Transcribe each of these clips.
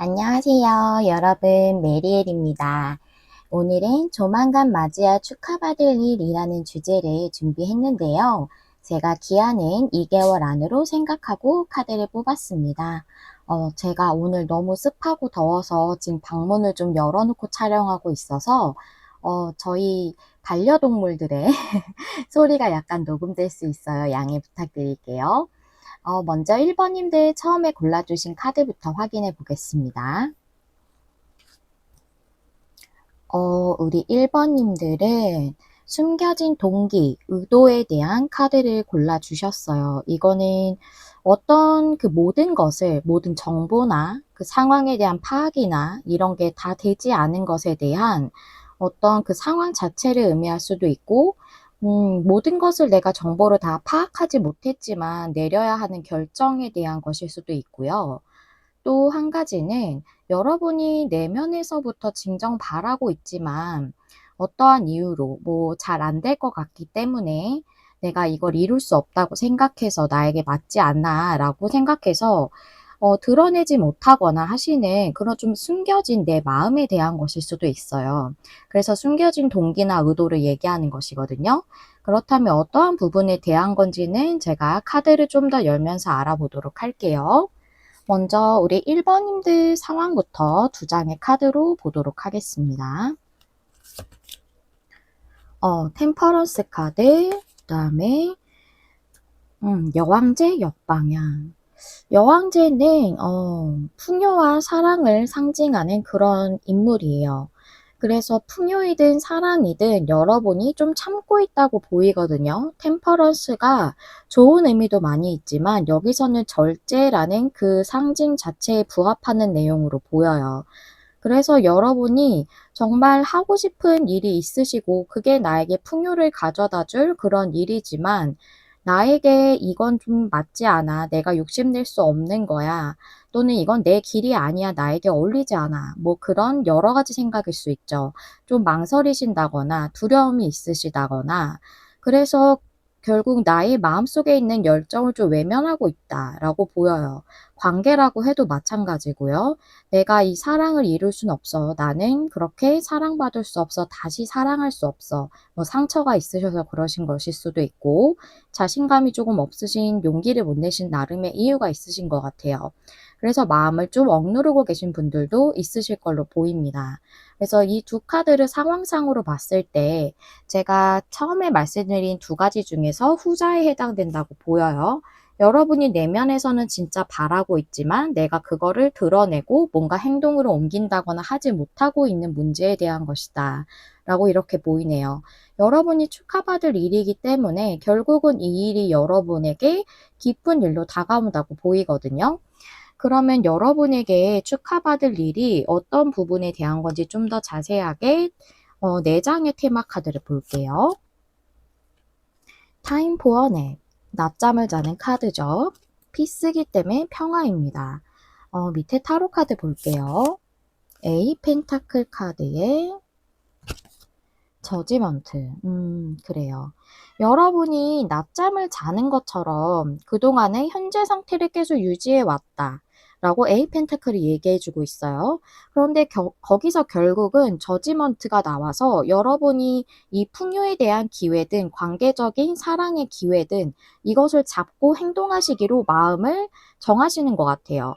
안녕하세요. 여러분, 메리엘입니다. 오늘은 조만간 맞이할 축하받을 일이라는 주제를 준비했는데요. 제가 기한은 2개월 안으로 생각하고 카드를 뽑았습니다. 제가 오늘 너무 습하고 더워서 지금 방문을 좀 열어놓고 촬영하고 있어서 저희 반려동물들의 소리가 약간 녹음될 수 있어요. 양해 부탁드릴게요. 먼저 1번님들 처음에 골라주신 카드부터 확인해 보겠습니다. 우리 1번님들은 숨겨진 동기, 의도에 대한 카드를 골라주셨어요. 이거는 어떤 그 모든 것을, 모든 정보나 그 상황에 대한 파악이나 이런 게 다 되지 않은 것에 대한 어떤 그 상황 자체를 의미할 수도 있고, 모든 것을 내가 정보를 다 파악하지 못했지만 내려야 하는 결정에 대한 것일 수도 있고요. 또 한 가지는 여러분이 내면에서부터 진정 바라고 있지만 어떠한 이유로 뭐 잘 안 될 것 같기 때문에 내가 이걸 이룰 수 없다고 생각해서 나에게 맞지 않아 라고 생각해서 드러내지 못하거나 하시는 그런 좀 숨겨진 내 마음에 대한 것일 수도 있어요. 그래서 숨겨진 동기나 의도를 얘기하는 것이거든요. 그렇다면 어떠한 부분에 대한 건지는 제가 카드를 좀 더 열면서 알아보도록 할게요. 먼저 우리 1번님들 상황부터 두 장의 카드로 보도록 하겠습니다. 템퍼런스 카드, 그 다음에 여왕제 역방향. 여왕제는 풍요와 사랑을 상징하는 그런 인물이에요. 그래서 풍요이든 사랑이든 여러분이 좀 참고 있다고 보이거든요. 템퍼런스가 좋은 의미도 많이 있지만 여기서는 절제라는 그 상징 자체에 부합하는 내용으로 보여요. 그래서 여러분이 정말 하고 싶은 일이 있으시고 그게 나에게 풍요를 가져다 줄 그런 일이지만 나에게 이건 좀 맞지 않아. 내가 욕심낼 수 없는 거야. 또는 이건 내 길이 아니야. 나에게 어울리지 않아. 뭐 그런 여러 가지 생각일 수 있죠. 좀 망설이신다거나 두려움이 있으시다거나 그래서 결국 나의 마음속에 있는 열정을 좀 외면하고 있다라고 보여요. 관계라고 해도 마찬가지고요. 내가 이 사랑을 이룰 순 없어. 나는 그렇게 사랑받을 수 없어. 다시 사랑할 수 없어. 뭐 상처가 있으셔서 그러신 것일 수도 있고 자신감이 조금 없으신 용기를 못 내신 나름의 이유가 있으신 것 같아요. 그래서 마음을 좀 억누르고 계신 분들도 있으실 걸로 보입니다. 그래서 이 두 카드를 상황상으로 봤을 때 제가 처음에 말씀드린 두 가지 중에서 후자에 해당된다고 보여요. 여러분이 내면에서는 진짜 바라고 있지만 내가 그거를 드러내고 뭔가 행동으로 옮긴다거나 하지 못하고 있는 문제에 대한 것이다. 라고 이렇게 보이네요. 여러분이 축하받을 일이기 때문에 결국은 이 일이 여러분에게 기쁜 일로 다가온다고 보이거든요. 그러면 여러분에게 축하받을 일이 어떤 부분에 대한 건지 좀 더 자세하게 4장의 테마 카드를 볼게요. 타임 포어 냅, 낮잠을 자는 카드죠. 피스기 때문에 평화입니다. 밑에 타로 카드 볼게요. A 펜타클 카드에 저지먼트. 그래요. 여러분이 낮잠을 자는 것처럼 그동안의 현재 상태를 계속 유지해 왔다. 라고 A 펜타클이 얘기해주고 있어요. 그런데 거기서 결국은 저지먼트가 나와서 여러분이 이 풍요에 대한 기회든 관계적인 사랑의 기회든 이것을 잡고 행동하시기로 마음을 정하시는 것 같아요.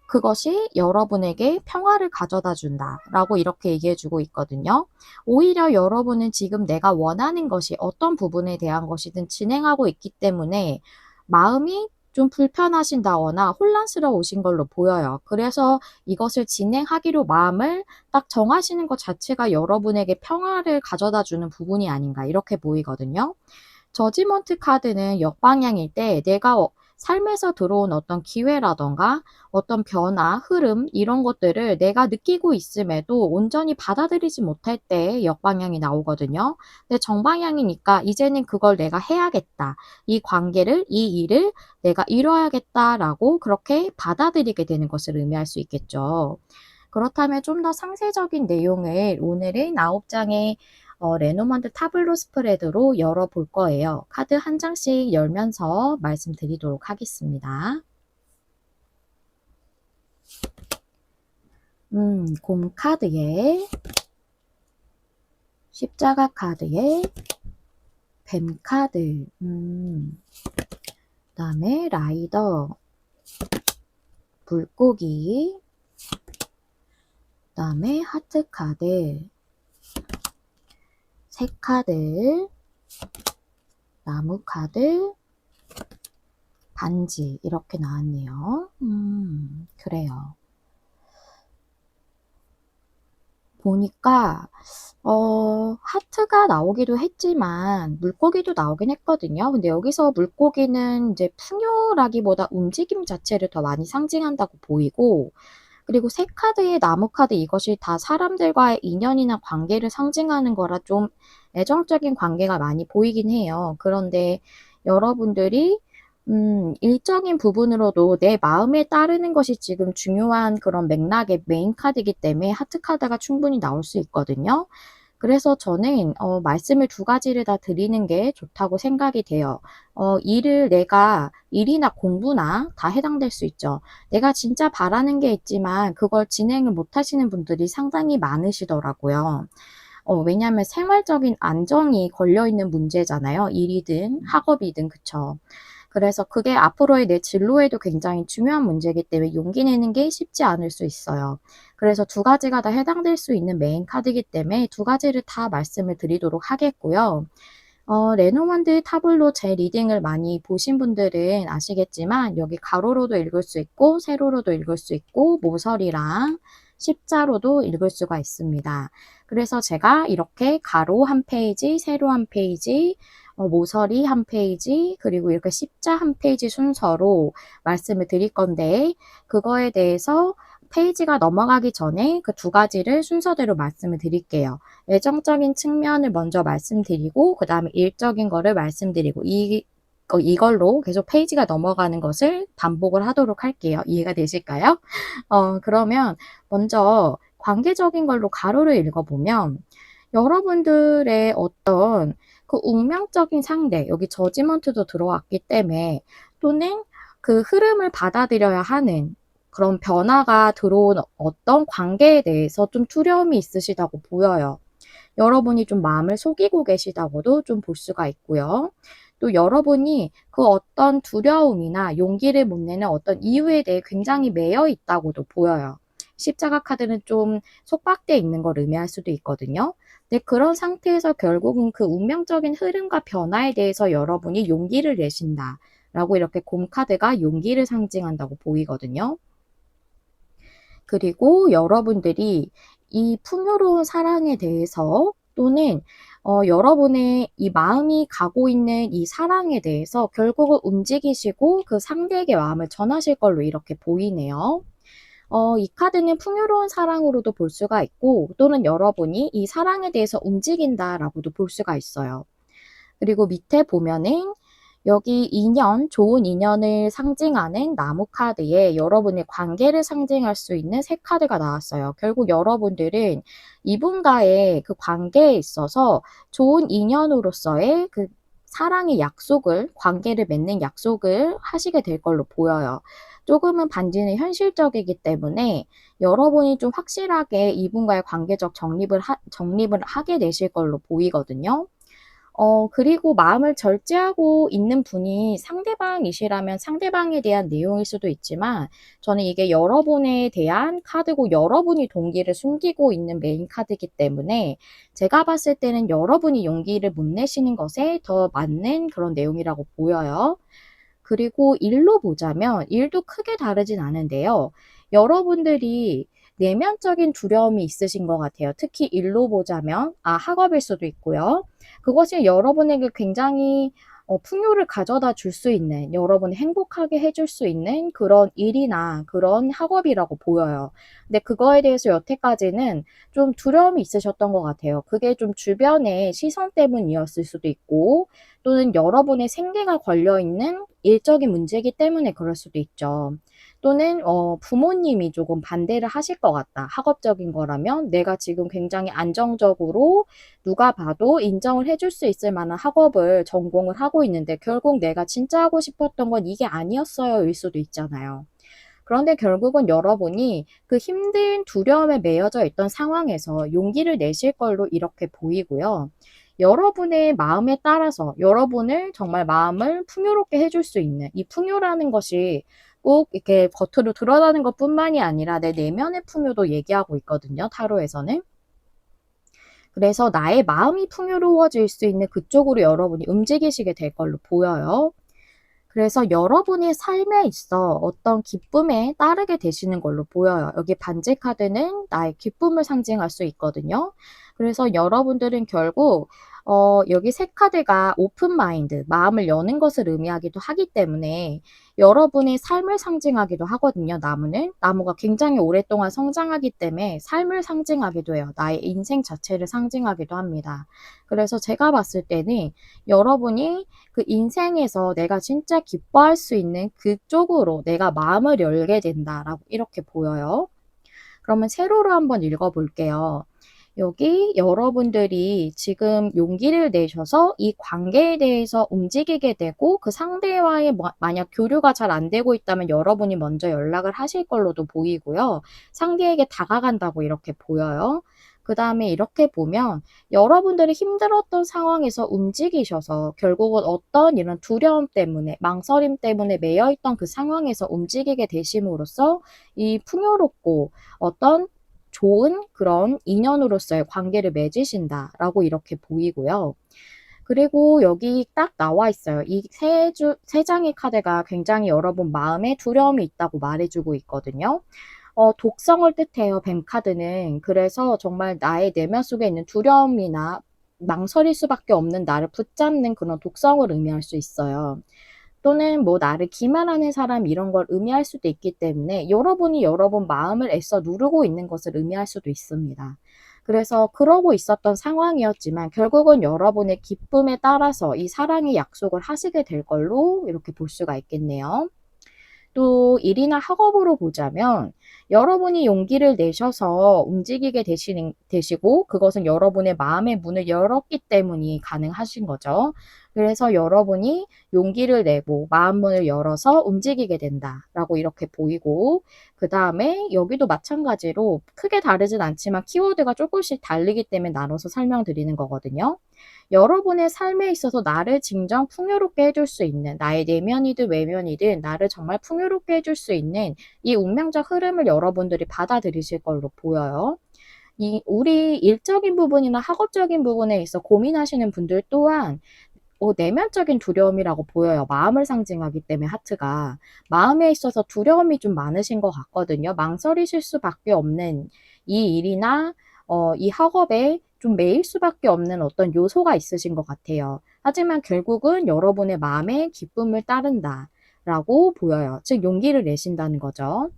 그것이 여러분에게 평화를 가져다 준다 라고 이렇게 얘기해 주고 있거든요. 오히려 여러분은 지금 내가 원하는 것이 어떤 부분에 대한 것이든 진행하고 있기 때문에 마음이 좀 불편하신다거나 혼란스러우신 걸로 보여요. 그래서 이것을 진행하기로 마음을 딱 정하시는 것 자체가 여러분에게 평화를 가져다 주는 부분이 아닌가 이렇게 보이거든요. 저지먼트 카드는 역방향일 때 내가 삶에서 들어온 어떤 기회라던가 어떤 변화, 흐름 이런 것들을 내가 느끼고 있음에도 온전히 받아들이지 못할 때 역방향이 나오거든요. 근데 정방향이니까 이제는 그걸 내가 해야겠다. 이 관계를, 이 일을 내가 이뤄야겠다라고 그렇게 받아들이게 되는 것을 의미할 수 있겠죠. 그렇다면 좀 더 상세적인 내용을 오늘의 9장의 레노먼드 타블로 스프레드로 열어볼 거예요. 카드 한 장씩 열면서 말씀드리도록 하겠습니다. 곰 카드에 십자가 카드에 뱀 카드, 그다음에 라이더, 물고기, 그다음에 하트 카드, 새 카드, 나무 카드, 반지 이렇게 나왔네요. 그래요. 보니까 하트가 나오기도 했지만 물고기도 나오긴 했거든요. 근데 여기서 물고기는 이제 풍요라기보다 움직임 자체를 더 많이 상징한다고 보이고, 그리고 새 카드에 나무 카드 이것이 다 사람들과의 인연이나 관계를 상징하는 거라 좀 애정적인 관계가 많이 보이긴 해요. 그런데 여러분들이 일적인 부분으로도 내 마음에 따르는 것이 지금 중요한 그런 맥락의 메인 카드이기 때문에 하트 카드가 충분히 나올 수 있거든요. 그래서 저는 말씀을 두 가지를 다 드리는 게 좋다고 생각이 돼요. 일이나 공부나 다 해당될 수 있죠. 내가 진짜 바라는 게 있지만 그걸 진행을 못 하시는 분들이 상당히 많으시더라고요. 왜냐하면 생활적인 안정이 걸려있는 문제잖아요. 일이든 학업이든, 그쵸. 그래서 그게 앞으로의 내 진로에도 굉장히 중요한 문제이기 때문에 용기 내는 게 쉽지 않을 수 있어요. 그래서 두 가지가 다 해당될 수 있는 메인 카드이기 때문에 두 가지를 다 말씀을 드리도록 하겠고요. 레노먼드 타블로 제 리딩을 많이 보신 분들은 아시겠지만 여기 가로로도 읽을 수 있고 세로로도 읽을 수 있고 모서리랑 십자로도 읽을 수가 있습니다. 그래서 제가 이렇게 가로 한 페이지, 세로 한 페이지, 모서리 한 페이지, 그리고 이렇게 십자 한 페이지 순서로 말씀을 드릴 건데, 그거에 대해서 페이지가 넘어가기 전에 그 두 가지를 순서대로 말씀을 드릴게요. 애정적인 측면을 먼저 말씀드리고, 그 다음에 일적인 거를 말씀드리고, 이걸로 계속 페이지가 넘어가는 것을 반복을 하도록 할게요. 이해가 되실까요? 그러면 먼저 관계적인 걸로 가로를 읽어보면, 여러분들의 어떤 그 운명적인 상대, 여기 저지먼트도 들어왔기 때문에, 또는 그 흐름을 받아들여야 하는 그런 변화가 들어온 어떤 관계에 대해서 좀 두려움이 있으시다고 보여요. 여러분이 좀 마음을 속이고 계시다고도 좀 볼 수가 있고요. 또 여러분이 그 어떤 두려움이나 용기를 못 내는 어떤 이유에 대해 굉장히 매여 있다고도 보여요. 십자가 카드는 좀 속박되어 있는 걸 의미할 수도 있거든요. 근데 그런 상태에서 결국은 그 운명적인 흐름과 변화에 대해서 여러분이 용기를 내신다. 라고 이렇게 곰 카드가 용기를 상징한다고 보이거든요. 그리고 여러분들이 이 풍요로운 사랑에 대해서 또는 여러분의 이 마음이 가고 있는 이 사랑에 대해서 결국은 움직이시고 그 상대에게 마음을 전하실 걸로 이렇게 보이네요. 이 카드는 풍요로운 사랑으로도 볼 수가 있고 또는 여러분이 이 사랑에 대해서 움직인다라고도 볼 수가 있어요. 그리고 밑에 보면은 여기 인연, 좋은 인연을 상징하는 나무 카드에 여러분의 관계를 상징할 수 있는 새 카드가 나왔어요. 결국 여러분들은 이분과의 그 관계에 있어서 좋은 인연으로서의 그 사랑의 약속을, 관계를 맺는 약속을 하시게 될 걸로 보여요. 조금은 반지는 현실적이기 때문에 여러분이 좀 확실하게 이분과의 관계적 정립을 하게 되실 걸로 보이거든요. 그리고 마음을 절제하고 있는 분이 상대방이시라면 상대방에 대한 내용일 수도 있지만 저는 이게 여러분에 대한 카드고 여러분이 동기를 숨기고 있는 메인 카드이기 때문에 제가 봤을 때는 여러분이 용기를 못 내시는 것에 더 맞는 그런 내용이라고 보여요. 그리고 일로 보자면 일도 크게 다르진 않은데요. 여러분들이 내면적인 두려움이 있으신 것 같아요. 특히 일로 보자면 학업일 수도 있고요. 그것이 여러분에게 굉장히 풍요를 가져다 줄 수 있는, 여러분을 행복하게 해줄 수 있는 그런 일이나 그런 학업이라고 보여요. 근데 그거에 대해서 여태까지는 좀 두려움이 있으셨던 것 같아요. 그게 좀 주변의 시선 때문이었을 수도 있고, 또는 여러분의 생계가 걸려있는 일적인 문제이기 때문에 그럴 수도 있죠. 또는 부모님이 조금 반대를 하실 것 같다. 학업적인 거라면 내가 지금 굉장히 안정적으로 누가 봐도 인정을 해줄 수 있을 만한 학업을 전공을 하고 있는데 결국 내가 진짜 하고 싶었던 건 이게 아니었어요 일 수도 있잖아요. 그런데 결국은 여러분이 그 힘든 두려움에 매여져 있던 상황에서 용기를 내실 걸로 이렇게 보이고요. 여러분의 마음에 따라서 여러분을 정말 마음을 풍요롭게 해줄 수 있는 이 풍요라는 것이 꼭 이렇게 겉으로 드러나는 것뿐만이 아니라 내 내면의 풍요도 얘기하고 있거든요, 타로에서는. 그래서 나의 마음이 풍요로워질 수 있는 그쪽으로 여러분이 움직이시게 될 걸로 보여요. 그래서 여러분의 삶에 있어 어떤 기쁨에 따르게 되시는 걸로 보여요. 여기 반지 카드는 나의 기쁨을 상징할 수 있거든요. 그래서 여러분들은 결국 여기 세 카드가 오픈 마인드, 마음을 여는 것을 의미하기도 하기 때문에 여러분의 삶을 상징하기도 하거든요. 나무는. 나무가 굉장히 오랫동안 성장하기 때문에 삶을 상징하기도 해요. 나의 인생 자체를 상징하기도 합니다. 그래서 제가 봤을 때는 여러분이 그 인생에서 내가 진짜 기뻐할 수 있는 그쪽으로 내가 마음을 열게 된다라고 이렇게 보여요. 그러면 세로로 한번 읽어볼게요. 여기 여러분들이 지금 용기를 내셔서 이 관계에 대해서 움직이게 되고 그 상대와의 만약 교류가 잘 안 되고 있다면 여러분이 먼저 연락을 하실 걸로도 보이고요. 상대에게 다가간다고 이렇게 보여요. 그 다음에 이렇게 보면 여러분들이 힘들었던 상황에서 움직이셔서 결국은 어떤 이런 두려움 때문에 망설임 때문에 매여있던 그 상황에서 움직이게 되심으로써 이 풍요롭고 어떤 좋은 그런 인연으로서의 관계를 맺으신다라고 이렇게 보이고요. 그리고 여기 딱 나와 있어요. 이 세 장의 카드가 굉장히 여러분 마음에 두려움이 있다고 말해주고 있거든요. 독성을 뜻해요, 뱀 카드는. 그래서 정말 나의 내면 속에 있는 두려움이나 망설일 수밖에 없는 나를 붙잡는 그런 독성을 의미할 수 있어요. 또는 뭐 나를 기만하는 사람 이런 걸 의미할 수도 있기 때문에 여러분이 여러분 마음을 애써 누르고 있는 것을 의미할 수도 있습니다. 그래서 그러고 있었던 상황이었지만 결국은 여러분의 기쁨에 따라서 이 사랑의 약속을 하시게 될 걸로 이렇게 볼 수가 있겠네요. 또 일이나 학업으로 보자면 여러분이 용기를 내셔서 움직이게 되시고 그것은 여러분의 마음의 문을 열었기 때문이 가능하신 거죠. 그래서 여러분이 용기를 내고 마음 문을 열어서 움직이게 된다라고 이렇게 보이고 그 다음에 여기도 마찬가지로 크게 다르진 않지만 키워드가 조금씩 다르기 때문에 나눠서 설명드리는 거거든요. 여러분의 삶에 있어서 나를 진정 풍요롭게 해줄 수 있는 나의 내면이든 외면이든 나를 정말 풍요롭게 해줄 수 있는 이 운명적 흐름을 여러분들이 받아들이실 걸로 보여요. 우리 일적인 부분이나 학업적인 부분에 있어 고민하시는 분들 또한 내면적인 두려움이라고 보여요. 마음을 상징하기 때문에 하트가. 마음에 있어서 두려움이 좀 많으신 것 같거든요. 망설이실 수밖에 없는 이 일이나 이 학업에 좀 매일 수밖에 없는 어떤 요소가 있으신 것 같아요. 하지만 결국은 여러분의 마음에 기쁨을 따른다라고 보여요. 즉 용기를 내신다는 거죠.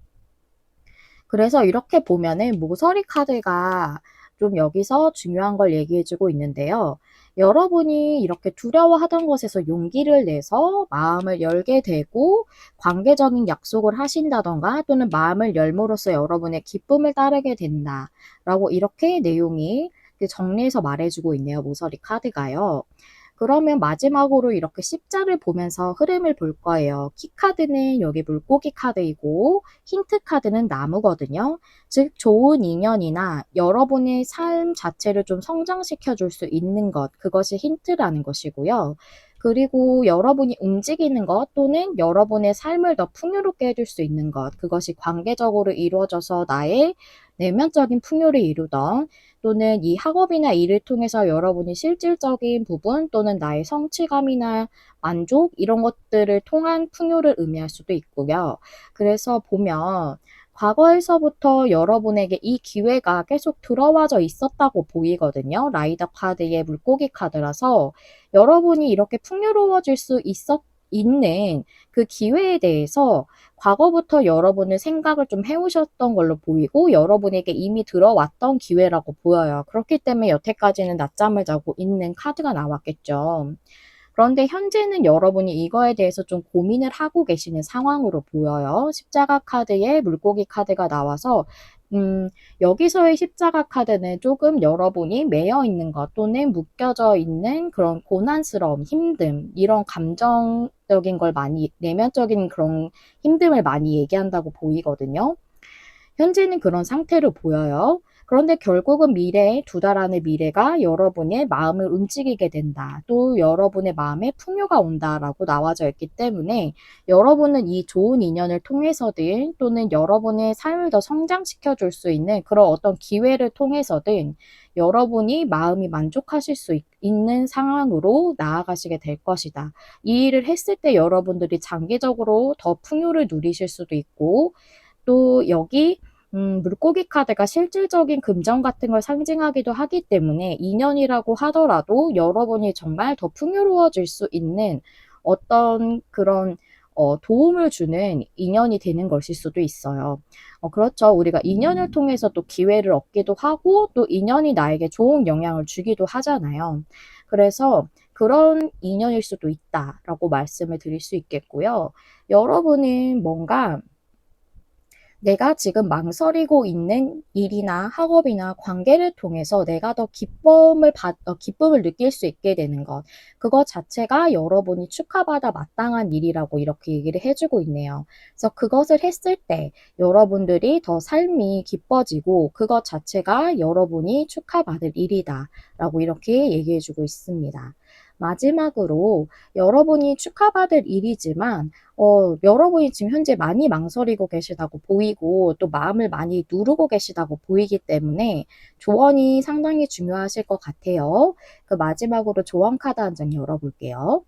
그래서 이렇게 보면은 모서리 카드가 좀 여기서 중요한 걸 얘기해주고 있는데요. 여러분이 이렇게 두려워하던 것에서 용기를 내서 마음을 열게 되고 관계적인 약속을 하신다던가 또는 마음을 열므로써 여러분의 기쁨을 따르게 된다라고 이렇게 내용이 정리해서 말해주고 있네요. 모서리 카드가요. 그러면 마지막으로 이렇게 십자를 보면서 흐름을 볼 거예요. 키카드는 여기 물고기 카드이고 힌트 카드는 나무거든요. 즉 좋은 인연이나 여러분의 삶 자체를 좀 성장시켜 줄 수 있는 것, 그것이 힌트라는 것이고요. 그리고 여러분이 움직이는 것 또는 여러분의 삶을 더 풍요롭게 해줄 수 있는 것, 그것이 관계적으로 이루어져서 나의 내면적인 풍요를 이루던 또는 이 학업이나 일을 통해서 여러분이 실질적인 부분 또는 나의 성취감이나 만족 이런 것들을 통한 풍요를 의미할 수도 있고요. 그래서 보면 과거에서부터 여러분에게 이 기회가 계속 들어와져 있었다고 보이거든요. 라이더 카드의 물고기 카드라서 여러분이 이렇게 풍요로워질 수 있는 그 기회에 대해서 과거부터 여러분은 생각을 좀 해오셨던 걸로 보이고 여러분에게 이미 들어왔던 기회라고 보여요. 그렇기 때문에 여태까지는 낮잠을 자고 있는 카드가 나왔겠죠. 그런데 현재는 여러분이 이거에 대해서 좀 고민을 하고 계시는 상황으로 보여요. 십자가 카드에 물고기 카드가 나와서 여기서의 십자가 카드는 조금 여러분이 매여 있는 것 또는 묶여져 있는 그런 고난스러움, 힘듦, 이런 감정적인 걸 많이, 내면적인 그런 힘듦을 많이 얘기한다고 보이거든요. 현재는 그런 상태로 보여요. 그런데 결국은 미래에, 두 달 안의 미래가 여러분의 마음을 움직이게 된다. 또 여러분의 마음에 풍요가 온다라고 나와져 있기 때문에 여러분은 이 좋은 인연을 통해서든 또는 여러분의 삶을 더 성장시켜 줄 수 있는 그런 어떤 기회를 통해서든 여러분이 마음이 만족하실 수 있는 상황으로 나아가시게 될 것이다. 이 일을 했을 때 여러분들이 장기적으로 더 풍요를 누리실 수도 있고, 또 여기 물고기 카드가 실질적인 금전 같은 걸 상징하기도 하기 때문에 인연이라고 하더라도 여러분이 정말 더 풍요로워질 수 있는 어떤 그런 도움을 주는 인연이 되는 것일 수도 있어요. 그렇죠. 우리가 인연을 통해서 또 기회를 얻기도 하고 또 인연이 나에게 좋은 영향을 주기도 하잖아요. 그래서 그런 인연일 수도 있다라고 말씀을 드릴 수 있겠고요. 여러분은 뭔가 내가 지금 망설이고 있는 일이나 학업이나 관계를 통해서 내가 더 기쁨을 느낄 수 있게 되는 것. 그것 자체가 여러분이 축하받아 마땅한 일이라고 이렇게 얘기를 해주고 있네요. 그래서 그것을 했을 때 여러분들이 더 삶이 기뻐지고 그것 자체가 여러분이 축하받을 일이다라고 이렇게 얘기해주고 있습니다. 마지막으로 여러분이 축하받을 일이지만 여러분이 지금 현재 많이 망설이고 계시다고 보이고 또 마음을 많이 누르고 계시다고 보이기 때문에 조언이 상당히 중요하실 것 같아요. 그 마지막으로 조언 카드 한 장 열어볼게요.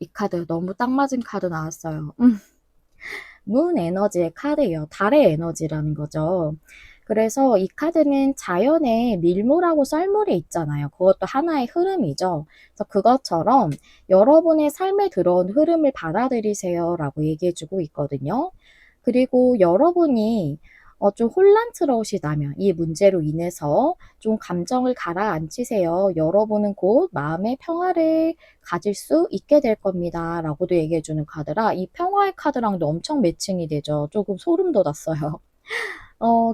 이 카드 너무 딱 맞은 카드 나왔어요. 문 에너지의 카드예요. 달의 에너지라는 거죠. 그래서 이 카드는 자연의 밀물하고 썰물이 있잖아요. 그것도 하나의 흐름이죠. 그래서 그것처럼 여러분의 삶에 들어온 흐름을 받아들이세요라고 얘기해주고 있거든요. 그리고 여러분이 좀 혼란스러우시다면 이 문제로 인해서 좀 감정을 가라앉히세요. 여러분은 곧 마음의 평화를 가질 수 있게 될 겁니다. 라고도 얘기해주는 카드라 이 평화의 카드랑도 엄청 매칭이 되죠. 조금 소름 돋았어요.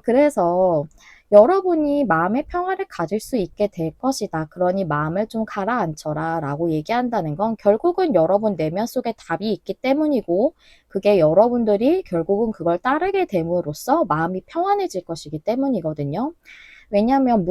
그래서 여러분이 마음의 평화를 가질 수 있게 될 것이다. 그러니 마음을 좀 가라앉혀라 라고 얘기한다는 건 결국은 여러분 내면 속에 답이 있기 때문이고 그게 여러분들이 결국은 그걸 따르게 됨으로써 마음이 평안해질 것이기 때문이거든요. 왜냐하면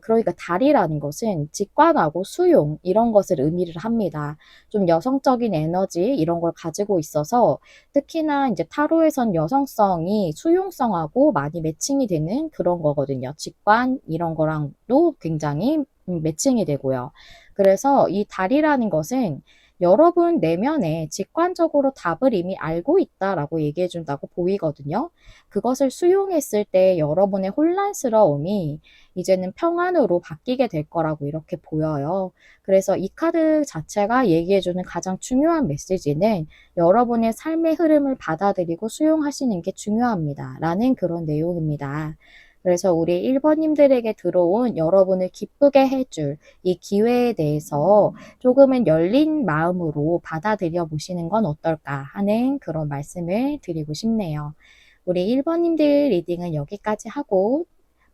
그러니까 달이라는 것은 직관하고 수용, 이런 것을 의미를 합니다. 좀 여성적인 에너지, 이런 걸 가지고 있어서 특히나 이제 타로에선 여성성이 수용성하고 많이 매칭이 되는 그런 거거든요. 직관, 이런 거랑도 굉장히 매칭이 되고요. 그래서 이 달이라는 것은 여러분 내면에 직관적으로 답을 이미 알고 있다라고 얘기해 준다고 보이거든요. 그것을 수용했을 때 여러분의 혼란스러움이 이제는 평안으로 바뀌게 될 거라고 이렇게 보여요. 그래서 이 카드 자체가 얘기해주는 가장 중요한 메시지는 여러분의 삶의 흐름을 받아들이고 수용하시는 게 중요합니다. 라는 그런 내용입니다. 그래서 우리 1번님들에게 들어온 여러분을 기쁘게 해줄 이 기회에 대해서 조금은 열린 마음으로 받아들여 보시는 건 어떨까 하는 그런 말씀을 드리고 싶네요. 우리 1번님들 리딩은 여기까지 하고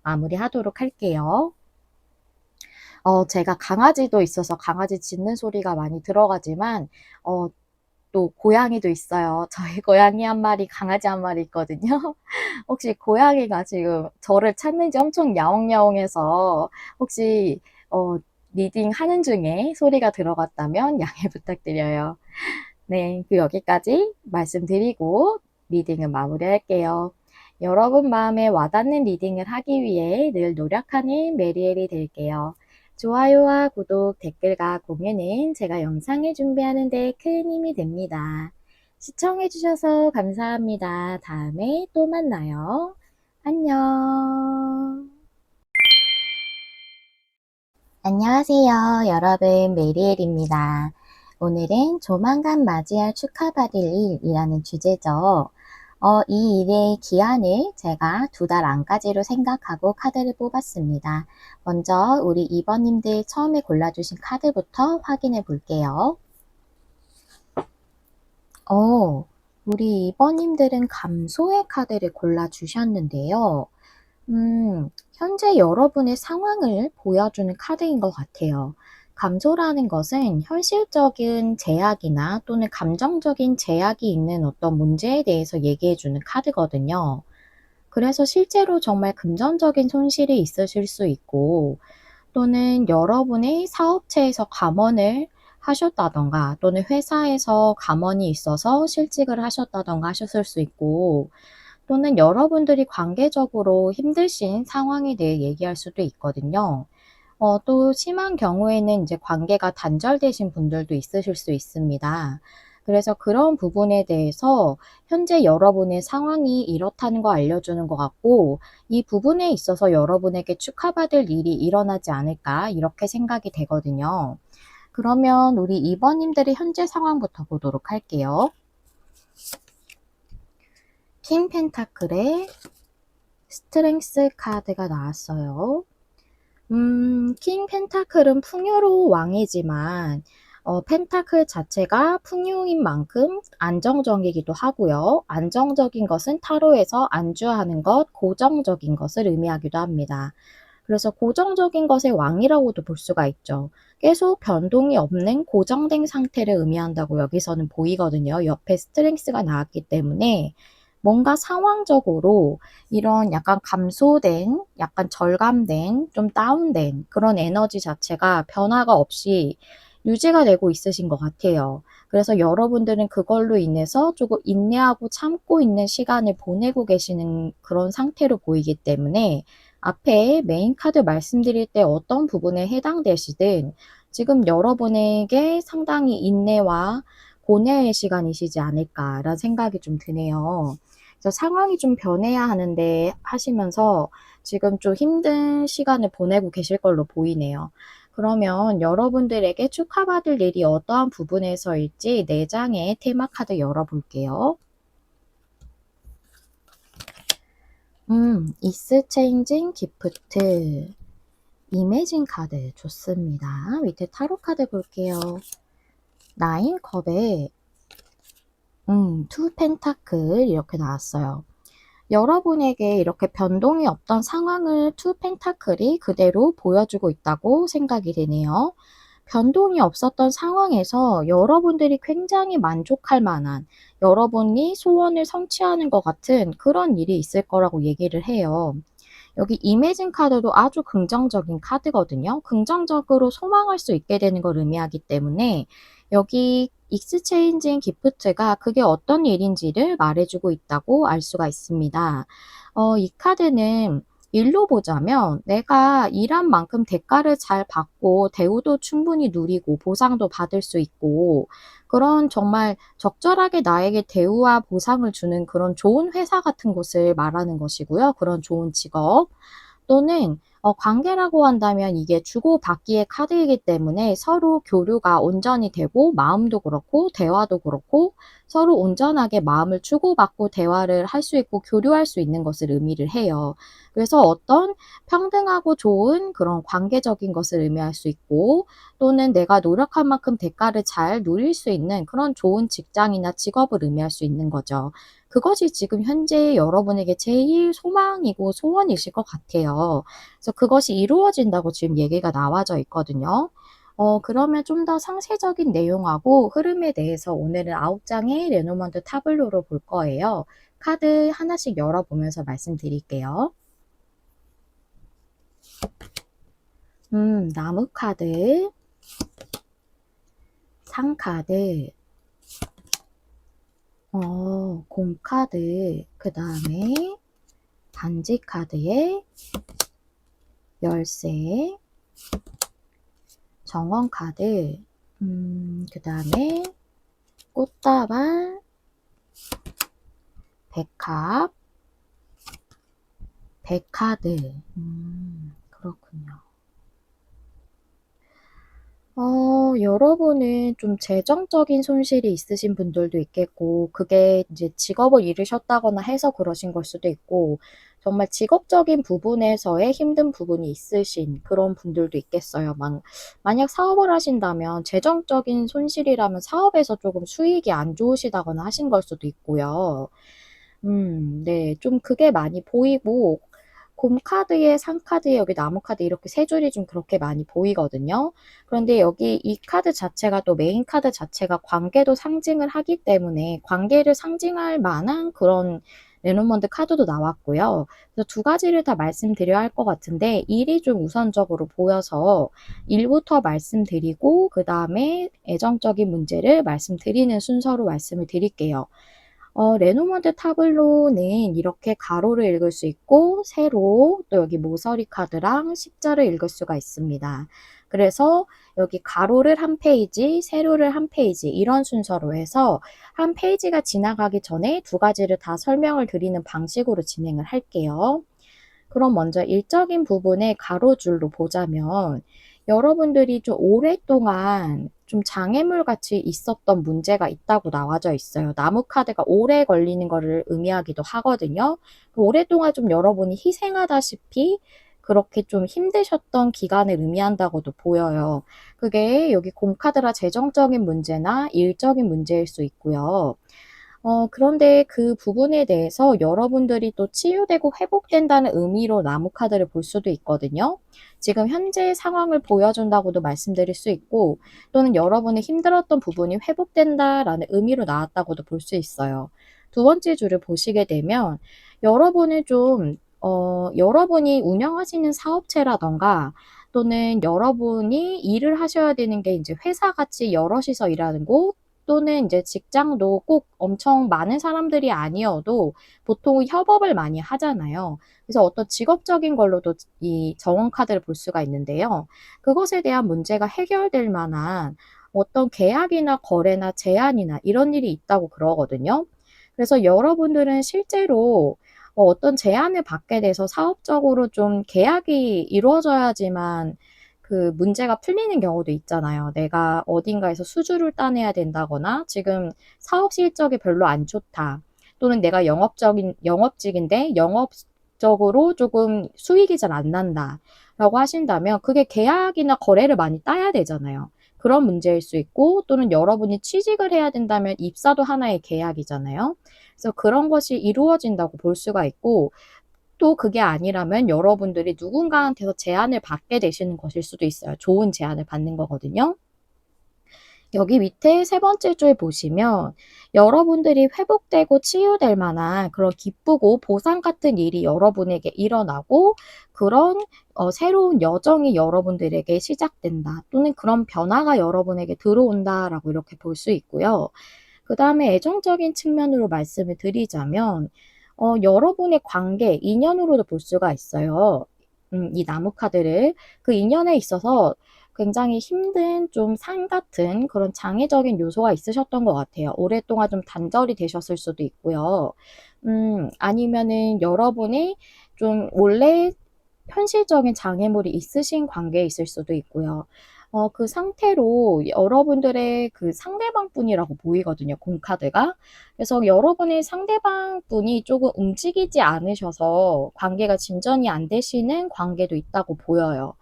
마무리하도록 할게요. 제가 강아지도 있어서 강아지 짖는 소리가 많이 들어가지만 또 고양이도 있어요. 저희 고양이 한 마리, 강아지 한 마리 있거든요. 혹시 고양이가 지금 저를 찾는지 엄청 야옹야옹해서 혹시 리딩 하는 중에 소리가 들어갔다면 양해 부탁드려요. 네, 여기까지 말씀드리고 리딩은 마무리할게요. 여러분 마음에 와닿는 리딩을 하기 위해 늘 노력하는 메리엘이 될게요. 좋아요와 구독, 댓글과 공유는 제가 영상을 준비하는 데 큰 힘이 됩니다. 시청해주셔서 감사합니다. 다음에 또 만나요. 안녕. 안녕하세요. 여러분, 메리엘입니다. 오늘은 조만간 맞이할 축하받을 일이라는 주제죠. 이 일의 기한을 제가 2달 안까지로 생각하고 카드를 뽑았습니다. 먼저 우리 2번님들 처음에 골라주신 카드부터 확인해 볼게요. 우리 2번님들은 감소의 카드를 골라주셨는데요. 현재 여러분의 상황을 보여주는 카드인 것 같아요. 감소라는 것은 현실적인 제약이나 또는 감정적인 제약이 있는 어떤 문제에 대해서 얘기해주는 카드거든요. 그래서 실제로 정말 금전적인 손실이 있으실 수 있고, 또는 여러분의 사업체에서 감원을 하셨다던가, 또는 회사에서 감원이 있어서 실직을 하셨다던가 하셨을 수 있고, 또는 여러분들이 관계적으로 힘드신 상황에 대해 얘기할 수도 있거든요. 또 심한 경우에는 이제 관계가 단절되신 분들도 있으실 수 있습니다. 그래서 그런 부분에 대해서 현재 여러분의 상황이 이렇다는 거 알려주는 것 같고, 이 부분에 있어서 여러분에게 축하받을 일이 일어나지 않을까 이렇게 생각이 되거든요. 그러면 우리 2번님들의 현재 상황부터 보도록 할게요. 킹 펜타클의 스트렝스 카드가 나왔어요. 킹 펜타클은 풍요로운 왕이지만 펜타클 자체가 풍요인 만큼 안정적이기도 하고요. 안정적인 것은 타로에서 안주하는 것, 고정적인 것을 의미하기도 합니다. 그래서 고정적인 것의 왕이라고도 볼 수가 있죠. 계속 변동이 없는 고정된 상태를 의미한다고 여기서는 보이거든요. 옆에 스트렝스가 나왔기 때문에 뭔가 상황적으로 이런 약간 감소된, 약간 절감된, 좀 다운된 그런 에너지 자체가 변화가 없이 유지가 되고 있으신 것 같아요. 그래서 여러분들은 그걸로 인해서 조금 인내하고 참고 있는 시간을 보내고 계시는 그런 상태로 보이기 때문에 앞에 메인 카드 말씀드릴 때 어떤 부분에 해당되시든 지금 여러분에게 상당히 인내와 고뇌의 시간이시지 않을까라는 생각이 좀 드네요. 그래서 상황이 좀 변해야 하는데 하시면서 지금 좀 힘든 시간을 보내고 계실 걸로 보이네요. 그러면 여러분들에게 축하받을 일이 어떠한 부분에서일지 4장의 테마 카드 열어볼게요. Is changing gift. 이매진 카드 좋습니다. 밑에 타로 카드 볼게요. 9컵에 투 펜타클 이렇게 나왔어요. 여러분에게 이렇게 변동이 없던 상황을 투 펜타클이 그대로 보여주고 있다고 생각이 되네요. 변동이 없었던 상황에서 여러분들이 굉장히 만족할 만한, 여러분이 소원을 성취하는 것 같은 그런 일이 있을 거라고 얘기를 해요. 여기 이매진 카드도 아주 긍정적인 카드거든요. 긍정적으로 소망할 수 있게 되는 걸 의미하기 때문에 여기 익스체인지인 기프트가 그게 어떤 일인지를 말해주고 있다고 알 수가 있습니다. 이 카드는 일로 보자면 내가 일한 만큼 대가를 잘 받고 대우도 충분히 누리고 보상도 받을 수 있고 그런 정말 적절하게 나에게 대우와 보상을 주는 그런 좋은 회사 같은 곳을 말하는 것이고요. 그런 좋은 직업. 또는 관계라고 한다면 이게 주고받기의 카드이기 때문에 서로 교류가 온전히 되고 마음도 그렇고 대화도 그렇고 서로 온전하게 마음을 주고받고 대화를 할 수 있고 교류할 수 있는 것을 의미를 해요. 그래서 어떤 평등하고 좋은 그런 관계적인 것을 의미할 수 있고 또는 내가 노력한 만큼 대가를 잘 누릴 수 있는 그런 좋은 직장이나 직업을 의미할 수 있는 거죠. 그것이 지금 현재 여러분에게 제일 소망이고 소원이실 것 같아요. 그래서 그것이 이루어진다고 지금 얘기가 나와져 있거든요. 그러면 좀 더 상세적인 내용하고 흐름에 대해서 오늘은 9장의 레노먼드 타블로로 볼 거예요. 카드 하나씩 열어보면서 말씀드릴게요. 나무 카드, 상 카드, 공 카드, 그 다음에 반지 카드에 열쇠, 정원 카드, 그 다음에 꽃다발, 백합, 백카드. 그렇군요. 여러분은 좀 재정적인 손실이 있으신 분들도 있겠고, 그게 이제 직업을 잃으셨다거나 해서 그러신 걸 수도 있고, 정말 직업적인 부분에서의 힘든 부분이 있으신 그런 분들도 있겠어요. 만약 사업을 하신다면 재정적인 손실이라면 사업에서 조금 수익이 안 좋으시다거나 하신 걸 수도 있고요. 네. 좀 그게 많이 보이고, 곰카드에 상카드에 여기 나무카드 이렇게 세 줄이 좀 그렇게 많이 보이거든요. 그런데 여기 이 카드 자체가 또 메인 카드 자체가 관계도 상징을 하기 때문에 관계를 상징할 만한 그런 레노먼드 카드도 나왔고요. 그래서 두 가지를 다 말씀드려야 할 것 같은데 일이 좀 우선적으로 보여서 일부터 말씀드리고 그다음에 애정적인 문제를 말씀드리는 순서로 말씀을 드릴게요. 레노먼드 타블로는 이렇게 가로를 읽을 수 있고 세로 또 여기 모서리 카드랑 십자를 읽을 수가 있습니다. 그래서 여기 가로를 한 페이지, 세로를 한 페이지 이런 순서로 해서 한 페이지가 지나가기 전에 두 가지를 다 설명을 드리는 방식으로 진행을 할게요. 그럼 먼저 일적인 부분의 가로줄로 보자면 여러분들이 좀 오랫동안 좀 장애물 같이 있었던 문제가 있다고 나와져 있어요. 나무 카드가 오래 걸리는 거를 의미하기도 하거든요. 오랫동안 좀 여러분이 희생하다시피 그렇게 좀 힘드셨던 기간을 의미한다고도 보여요. 그게 여기 공카드라 재정적인 문제나 일적인 문제일 수 있고요. 그런데 그 부분에 대해서 여러분들이 또 치유되고 회복된다는 의미로 나무 카드를 볼 수도 있거든요. 지금 현재의 상황을 보여준다고도 말씀드릴 수 있고, 또는 여러분의 힘들었던 부분이 회복된다라는 의미로 나왔다고도 볼 수 있어요. 두 번째 줄을 보시게 되면, 여러분을 좀, 여러분이 운영하시는 사업체라던가, 또는 여러분이 일을 하셔야 되는 게 이제 회사 같이 여럿이서 일하는 곳, 또는 이제 직장도 꼭 엄청 많은 사람들이 아니어도 보통 협업을 많이 하잖아요. 그래서 어떤 직업적인 걸로도 이 정원 카드를 볼 수가 있는데요. 그것에 대한 문제가 해결될 만한 어떤 계약이나 거래나 제한이나 이런 일이 있다고 그러거든요. 그래서 여러분들은 실제로 어떤 제한을 받게 돼서 사업적으로 좀 계약이 이루어져야지만 그 문제가 풀리는 경우도 있잖아요. 내가 어딘가에서 수주를 따내야 된다거나 지금 사업 실적이 별로 안 좋다. 또는 내가 영업직인데 영업적으로 조금 수익이 잘 안 난다. 라고 하신다면 그게 계약이나 거래를 많이 따야 되잖아요. 그런 문제일 수 있고 또는 여러분이 취직을 해야 된다면 입사도 하나의 계약이잖아요. 그래서 그런 것이 이루어진다고 볼 수가 있고 또 그게 아니라면 여러분들이 누군가한테서 제안을 받게 되시는 것일 수도 있어요. 좋은 제안을 받는 거거든요. 여기 밑에 세 번째 줄 보시면 여러분들이 회복되고 치유될 만한 그런 기쁘고 보상 같은 일이 여러분에게 일어나고 그런 새로운 여정이 여러분들에게 시작된다. 또는 그런 변화가 여러분에게 들어온다라고 이렇게 볼 수 있고요. 그 다음에 애정적인 측면으로 말씀을 드리자면 여러분의 관계, 인연으로도 볼 수가 있어요. 이 나무 카드를. 그 인연에 있어서 굉장히 힘든 좀 산 같은 그런 장애적인 요소가 있으셨던 것 같아요. 오랫동안 좀 단절이 되셨을 수도 있고요. 아니면은 여러분이 좀 원래 현실적인 장애물이 있으신 관계에 있을 수도 있고요. 그 상태로 여러분들의 그 상대방 분이라고 보이거든요, 공카드가. 그래서 여러분의 상대방 분이 조금 움직이지 않으셔서 관계가 진전이 안 되시는 관계도 있다고 보여요.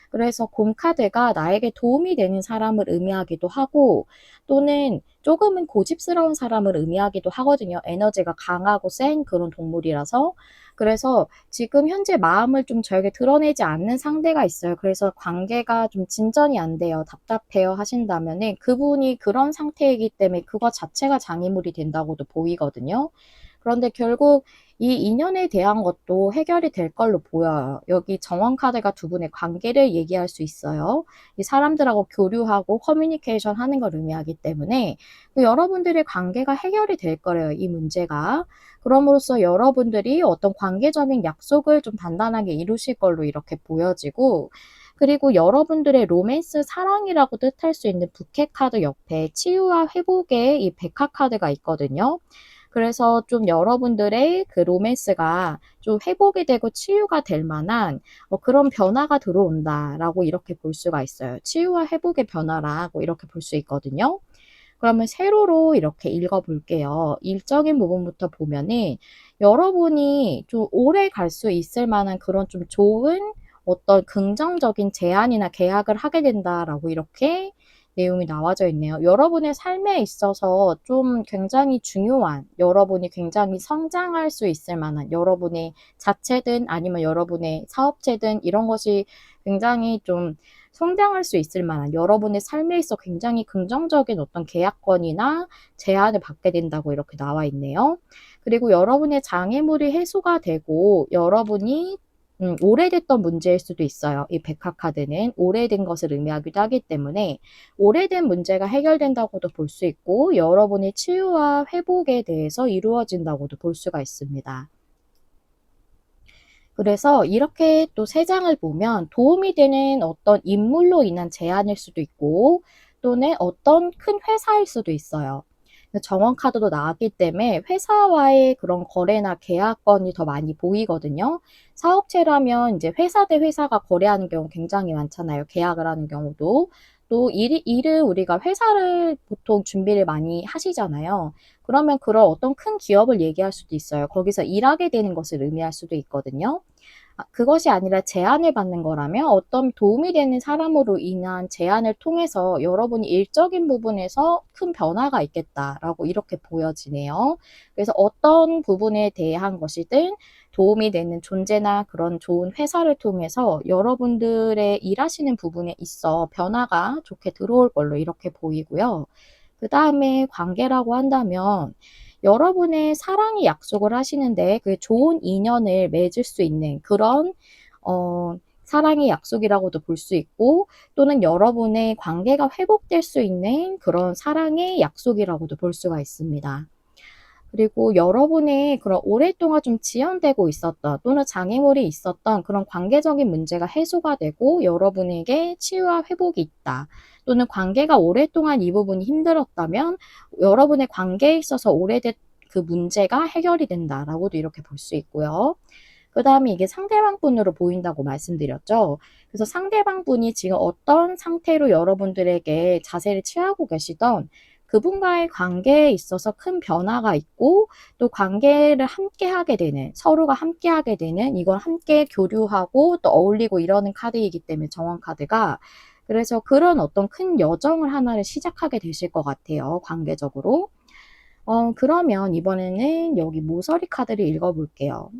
그래서 곰카드가 나에게 도움이 되는 사람을 의미하기도 하고 또는 조금은 고집스러운 사람을 의미하기도 하거든요. 에너지가 강하고 센 그런 동물이라서. 그래서 지금 현재 마음을 좀 저에게 드러내지 않는 상대가 있어요. 그래서 관계가 좀 진전이 안 돼요. 답답해요 하신다면은 그분이 그런 상태이기 때문에 그거 자체가 장애물이 된다고도 보이거든요. 그런데 결국 이 인연에 대한 것도 해결이 될 걸로 보여요. 여기 정원 카드가 두 분의 관계를 얘기할 수 있어요. 이 사람들하고 교류하고 커뮤니케이션 하는 걸 의미하기 때문에 그 여러분들의 관계가 해결이 될 거래요. 이 문제가. 그럼으로써 여러분들이 어떤 관계적인 약속을 좀 단단하게 이루실 걸로 이렇게 보여지고 그리고 여러분들의 로맨스 사랑이라고 뜻할 수 있는 부캐 카드 옆에 치유와 회복의 이 백화 카드가 있거든요. 그래서 좀 여러분들의 그 로맨스가 좀 회복이 되고 치유가 될 만한 그런 변화가 들어온다라고 이렇게 볼 수가 있어요. 치유와 회복의 변화라고 이렇게 볼 수 있거든요. 그러면 세로로 이렇게 읽어볼게요. 일적인 부분부터 보면은 여러분이 좀 오래 갈 수 있을 만한 그런 좀 좋은 어떤 긍정적인 제안이나 계약을 하게 된다라고 이렇게 내용이 나와져 있네요. 여러분의 삶에 있어서 좀 굉장히 중요한, 여러분이 굉장히 성장할 수 있을 만한, 여러분의 자체든 아니면 여러분의 사업체든 이런 것이 굉장히 좀 성장할 수 있을 만한, 여러분의 삶에 있어 굉장히 긍정적인 어떤 계약권이나 제안을 받게 된다고 이렇게 나와 있네요. 그리고 여러분의 장애물이 해소가 되고 여러분이 오래됐던 문제일 수도 있어요. 이 백화카드는 오래된 것을 의미하기도 하기 때문에 오래된 문제가 해결된다고도 볼 수 있고 여러분의 치유와 회복에 대해서 이루어진다고도 볼 수가 있습니다. 그래서 이렇게 또 세 장을 보면 도움이 되는 어떤 인물로 인한 제안일 수도 있고 또는 어떤 큰 회사일 수도 있어요. 정원 카드도 나왔기 때문에 회사와의 그런 거래나 계약건이 더 많이 보이거든요. 사업체라면 이제 회사 대 회사가 거래하는 경우 굉장히 많잖아요. 계약을 하는 경우도. 또 일을 우리가 회사를 보통 준비를 많이 하시잖아요. 그러면 그런 어떤 큰 기업을 얘기할 수도 있어요. 거기서 일하게 되는 것을 의미할 수도 있거든요. 그것이 아니라 제안을 받는 거라면 어떤 도움이 되는 사람으로 인한 제안을 통해서 여러분이 일적인 부분에서 큰 변화가 있겠다라고 이렇게 보여지네요. 그래서 어떤 부분에 대한 것이든 도움이 되는 존재나 그런 좋은 회사를 통해서 여러분들의 일하시는 부분에 있어 변화가 좋게 들어올 걸로 이렇게 보이고요. 그 다음에 관계라고 한다면 여러분의 사랑이 약속을 하시는데 그 좋은 인연을 맺을 수 있는 그런 사랑의 약속이라고도 볼 수 있고 또는 여러분의 관계가 회복될 수 있는 그런 사랑의 약속이라고도 볼 수가 있습니다. 그리고 여러분의 그런 오랫동안 좀 지연되고 있었던 또는 장애물이 있었던 그런 관계적인 문제가 해소가 되고 여러분에게 치유와 회복이 있다. 또는 관계가 오랫동안 이 부분이 힘들었다면 여러분의 관계에 있어서 오래된 그 문제가 해결이 된다라고도 이렇게 볼 수 있고요. 그 다음에 이게 상대방 분으로 보인다고 말씀드렸죠. 그래서 상대방 분이 지금 어떤 상태로 여러분들에게 자세를 취하고 계시던 그분과의 관계에 있어서 큰 변화가 있고 또 관계를 함께 하게 되는 서로가 함께 하게 되는 이걸 함께 교류하고 또 어울리고 이러는 카드이기 때문에 정원 카드가 그래서 그런 어떤 큰 여정을 하나를 시작하게 되실 것 같아요. 관계적으로. 그러면 이번에는 여기 모서리 카드를 읽어볼게요.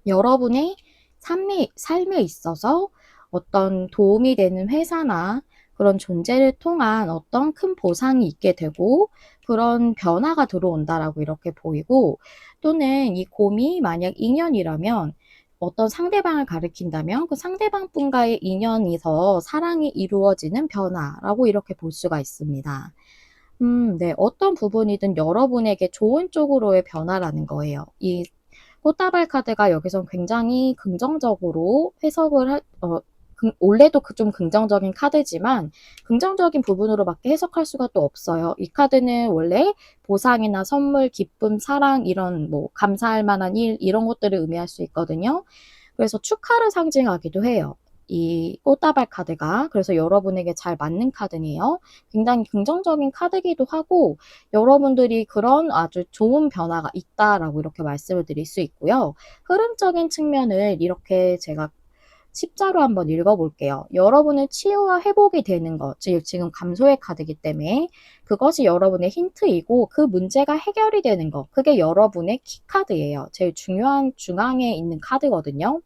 여러분의 삶에 있어서 어떤 도움이 되는 회사나 그런 존재를 통한 어떤 큰 보상이 있게 되고 그런 변화가 들어온다라고 이렇게 보이고 또는 이 곰이 만약 인연이라면 어떤 상대방을 가리킨다면 그 상대방 분과의 인연에서 사랑이 이루어지는 변화라고 이렇게 볼 수가 있습니다. 네. 어떤 부분이든 여러분에게 좋은 쪽으로의 변화라는 거예요. 이 꽃다발 카드가 여기서 굉장히 긍정적으로 해석을 원래도 좀 긍정적인 카드지만 긍정적인 부분으로밖에 해석할 수가 또 없어요. 이 카드는 원래 보상이나 선물, 기쁨, 사랑 이런 뭐 감사할 만한 일 이런 것들을 의미할 수 있거든요. 그래서 축하를 상징하기도 해요. 이 꽃다발 카드가. 그래서 여러분에게 잘 맞는 카드네요. 굉장히 긍정적인 카드기도 하고 여러분들이 그런 아주 좋은 변화가 있다라고 이렇게 말씀을 드릴 수 있고요. 흐름적인 측면을 이렇게 제가 십자로 한번 읽어볼게요. 여러분의 치유와 회복이 되는 것, 즉 지금 감소의 카드이기 때문에 그것이 여러분의 힌트이고 그 문제가 해결이 되는 것, 그게 여러분의 키카드예요. 제일 중요한 중앙에 있는 카드거든요.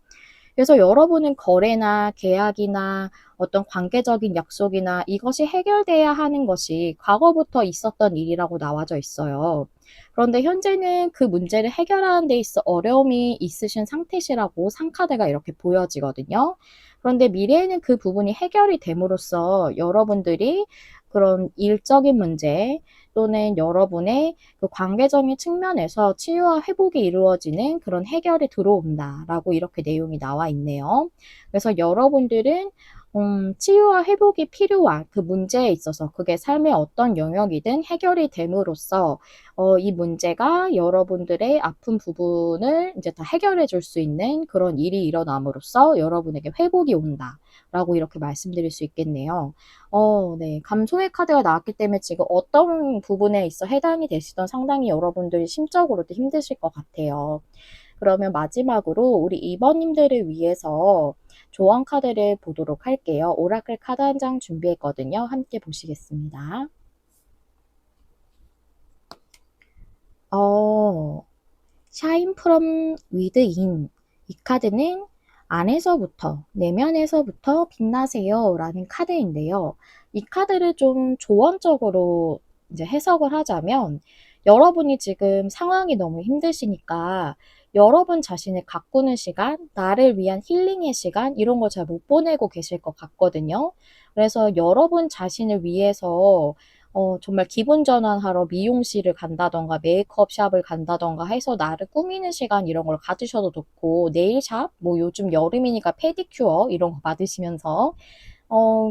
그래서 여러분은 거래나 계약이나 어떤 관계적인 약속이나 이것이 해결돼야 하는 것이 과거부터 있었던 일이라고 나와져 있어요. 그런데 현재는 그 문제를 해결하는 데 있어 어려움이 있으신 상태시라고 상카드가 이렇게 보여지거든요. 그런데 미래에는 그 부분이 해결이 됨으로써 여러분들이 그런 일적인 문제 또는 여러분의 그 관계적인 측면에서 치유와 회복이 이루어지는 그런 해결이 들어온다라고 이렇게 내용이 나와 있네요. 그래서 여러분들은 치유와 회복이 필요한 그 문제에 있어서 그게 삶의 어떤 영역이든 해결이 됨으로써 이 문제가 여러분들의 아픈 부분을 이제 다 해결해 줄 수 있는 그런 일이 일어남으로써 여러분에게 회복이 온다라고 이렇게 말씀드릴 수 있겠네요. 네. 감소의 카드가 나왔기 때문에 지금 어떤 부분에 있어 해당이 되시던 상당히 여러분들이 심적으로도 힘드실 것 같아요. 그러면 마지막으로 우리 2번님들을 위해서 조언 카드를 보도록 할게요. 오라클 카드 한 장 준비했거든요. 함께 보시겠습니다. 샤인 프롬 위드인. 이 카드는 안에서부터, 내면에서부터 빛나세요 라는 카드인데요. 이 카드를 좀 조언적으로 이제 해석을 하자면, 여러분이 지금 상황이 너무 힘드시니까 여러분 자신을 가꾸는 시간, 나를 위한 힐링의 시간, 이런 걸 잘 못 보내고 계실 것 같거든요. 그래서 여러분 자신을 위해서 정말 기분 전환하러 미용실을 간다던가 메이크업 샵을 간다던가 해서 나를 꾸미는 시간 이런 걸 가지셔도 좋고, 네일샵, 뭐 요즘 여름이니까 페디큐어 이런 거 받으시면서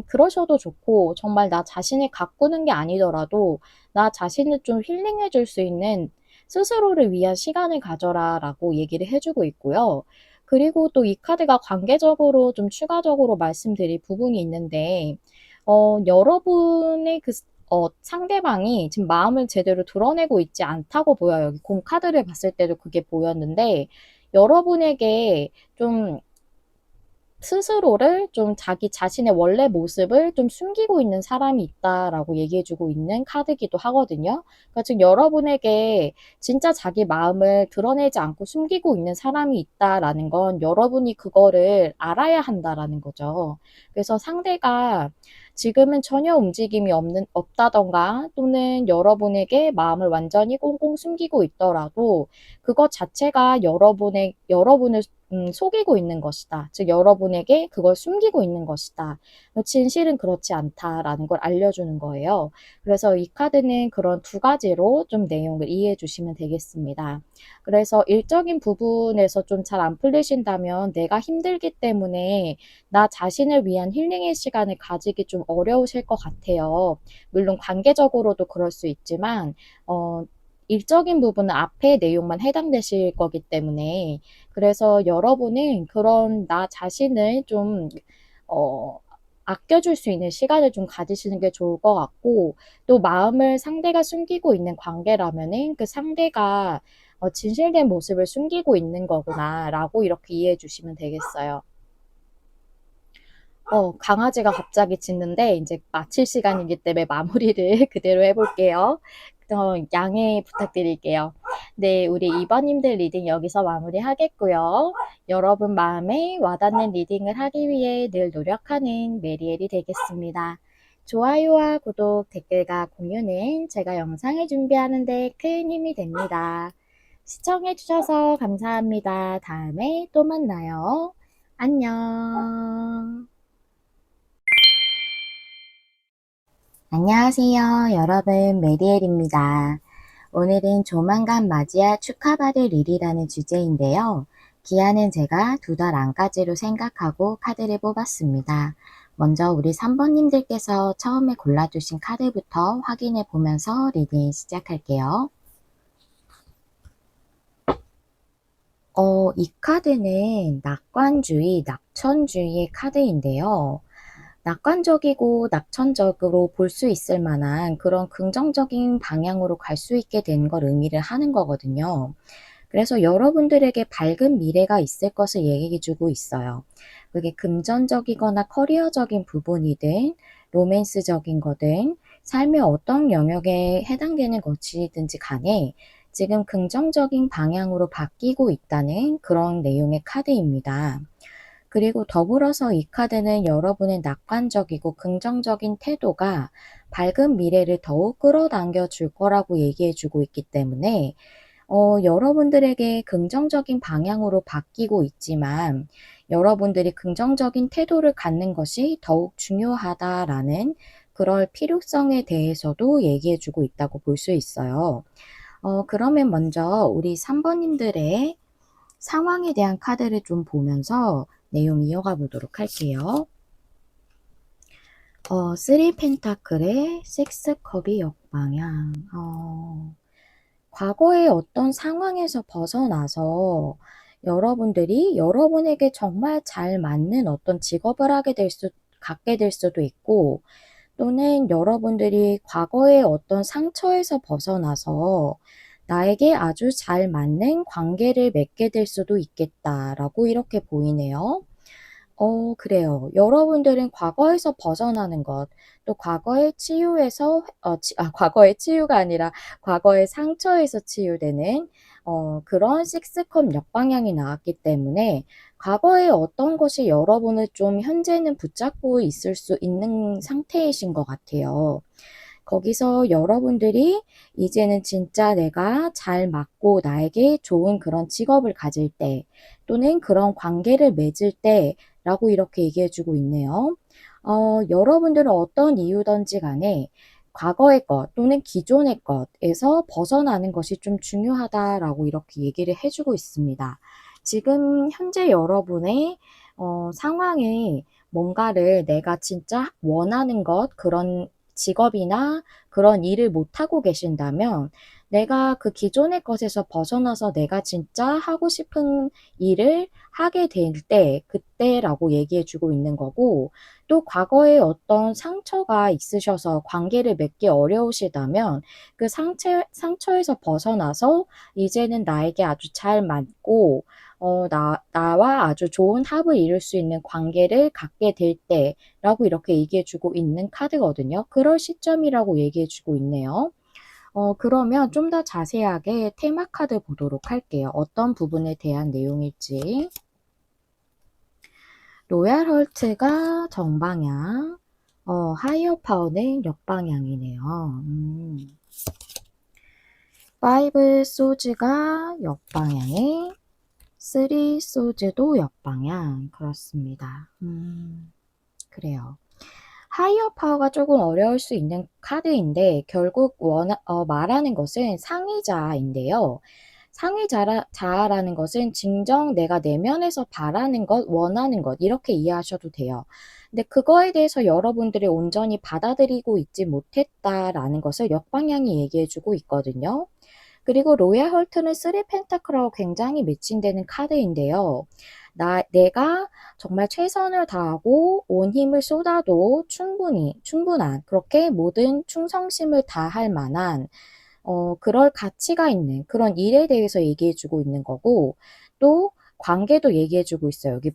그러셔도 좋고, 정말 나 자신을 가꾸는 게 아니더라도 나 자신을 좀 힐링해 줄 수 있는 스스로를 위한 시간을 가져라 라고 얘기를 해주고 있고요. 그리고 또 이 카드가 관계적으로 좀 추가적으로 말씀드릴 부분이 있는데, 여러분의 상대방이 지금 마음을 제대로 드러내고 있지 않다고 보여요. 여기 공 카드를 봤을 때도 그게 보였는데, 여러분에게 좀 스스로를 좀 자기 자신의 원래 모습을 좀 숨기고 있는 사람이 있다라고 얘기해주고 있는 카드기도 하거든요. 그러니까 지금 여러분에게 진짜 자기 마음을 드러내지 않고 숨기고 있는 사람이 있다라는 건 여러분이 그거를 알아야 한다라는 거죠. 그래서 상대가 지금은 전혀 움직임이 없다던가 또는 여러분에게 마음을 완전히 꽁꽁 숨기고 있더라도 그것 자체가 여러분을 속이고 있는 것이다. 즉, 여러분에게 그걸 숨기고 있는 것이다. 진실은 그렇지 않다라는 걸 알려주는 거예요. 그래서 이 카드는 그런 두 가지로 좀 내용을 이해해 주시면 되겠습니다. 그래서 일적인 부분에서 좀 잘 안 풀리신다면 내가 힘들기 때문에 나 자신을 위한 힐링의 시간을 가지기 좀 어려우실 것 같아요. 물론 관계적으로도 그럴 수 있지만, 일적인 부분은 앞의 내용만 해당되실 거기 때문에, 그래서 여러분은 그런 나 자신을 좀 어, 아껴줄 수 있는 시간을 좀 가지시는 게 좋을 것 같고, 또 마음을 상대가 숨기고 있는 관계라면은 그 상대가 진실된 모습을 숨기고 있는 거구나라고 이렇게 이해해 주시면 되겠어요. 강아지가 갑자기 짖는데 이제 마칠 시간이기 때문에 마무리를 그대로 해볼게요. 양해 부탁드릴게요. 네, 우리 2번님들 리딩 여기서 마무리하겠고요. 여러분 마음에 와닿는 리딩을 하기 위해 늘 노력하는 메리엘이 되겠습니다. 좋아요와 구독, 댓글과 공유는 제가 영상을 준비하는 데 큰 힘이 됩니다. 시청해주셔서 감사합니다. 다음에 또 만나요. 안녕. 안녕하세요. 여러분, 메리엘입니다. 오늘은 조만간 맞이할 축하받을 일이라는 주제인데요. 기한은 제가 2달 안까지로 생각하고 카드를 뽑았습니다. 먼저 우리 3번님들께서 처음에 골라주신 카드부터 확인해 보면서 리딩 시작할게요. 이 카드는 낙관주의, 낙천주의의 카드인데요. 낙관적이고 낙천적으로 볼 수 있을 만한 그런 긍정적인 방향으로 갈 수 있게 된 걸 의미를 하는 거거든요. 그래서 여러분들에게 밝은 미래가 있을 것을 얘기해 주고 있어요. 그게 금전적이거나 커리어적인 부분이든 로맨스적인 거든 삶의 어떤 영역에 해당되는 것이든지 간에 지금 긍정적인 방향으로 바뀌고 있다는 그런 내용의 카드입니다. 그리고 더불어서 이 카드는 여러분의 낙관적이고 긍정적인 태도가 밝은 미래를 더욱 끌어당겨 줄 거라고 얘기해 주고 있기 때문에 여러분들에게 긍정적인 방향으로 바뀌고 있지만 여러분들이 긍정적인 태도를 갖는 것이 더욱 중요하다라는 그럴 필요성에 대해서도 얘기해 주고 있다고 볼 수 있어요. 그러면 먼저 우리 3번님들의 상황에 대한 카드를 좀 보면서 내용 이어가 보도록 할게요. 쓰리 펜타클의 식스컵이 역방향. 과거의 어떤 상황에서 벗어나서 여러분들이 여러분에게 정말 잘 맞는 어떤 직업을 갖게 될 수도 있고, 또는 여러분들이 과거의 어떤 상처에서 벗어나서 나에게 아주 잘 맞는 관계를 맺게 될 수도 있겠다라고 이렇게 보이네요. 그래요. 여러분들은 과거에서 벗어나는 것, 또 과거의 치유에서, 과거의 치유가 아니라 과거의 상처에서 치유되는, 그런 식스컵 역방향이 나왔기 때문에 과거의 어떤 것이 여러분을 좀 현재는 붙잡고 있을 수 있는 상태이신 것 같아요. 거기서 여러분들이 이제는 진짜 내가 잘 맞고 나에게 좋은 그런 직업을 가질 때, 또는 그런 관계를 맺을 때, 라고 이렇게 얘기해 주고 있네요. 여러분들은 어떤 이유든지 간에 과거의 것 또는 기존의 것에서 벗어나는 것이 좀 중요하다라고 이렇게 얘기를 해주고 있습니다. 지금 현재 여러분의 상황에 뭔가를 내가 진짜 원하는 것, 그런 직업이나 그런 일을 못하고 계신다면 내가 그 기존의 것에서 벗어나서 내가 진짜 하고 싶은 일을 하게 될 때, 그때라고 얘기해 주고 있는 거고, 또 과거에 어떤 상처가 있으셔서 관계를 맺기 어려우시다면 그 상처에서 벗어나서 이제는 나에게 아주 잘 맞고, 나와 아주 좋은 합을 이룰 수 있는 관계를 갖게 될 때라고 이렇게 얘기해 주고 있는 카드거든요. 그럴 시점이라고 얘기해 주고 있네요. 그러면 좀 더 자세하게 테마 카드 보도록 할게요. 어떤 부분에 대한 내용일지. 로얄 헐트가 정방향, 하이어 파워는 역방향이네요. 5 소즈가 역방향에 3 소즈도 역방향. 그렇습니다. 그래요. 하이어 파워가 조금 어려울 수 있는 카드인데 결국 말하는 것은 상위자인데요. 상위자라는 것은 진정 내가 내면에서 바라는 것, 원하는 것 이렇게 이해하셔도 돼요. 근데 그거에 대해서 여러분들이 온전히 받아들이고 있지 못했다라는 것을 역방향이 얘기해주고 있거든요. 그리고 로얄 헐트는 3 펜타클하고 굉장히 매칭되는 카드인데요. 내가 정말 최선을 다하고 온 힘을 쏟아도 충분한, 그렇게 모든 충성심을 다할 만한, 그럴 가치가 있는 그런 일에 대해서 얘기해주고 있는 거고, 또 관계도 얘기해주고 있어요. 여기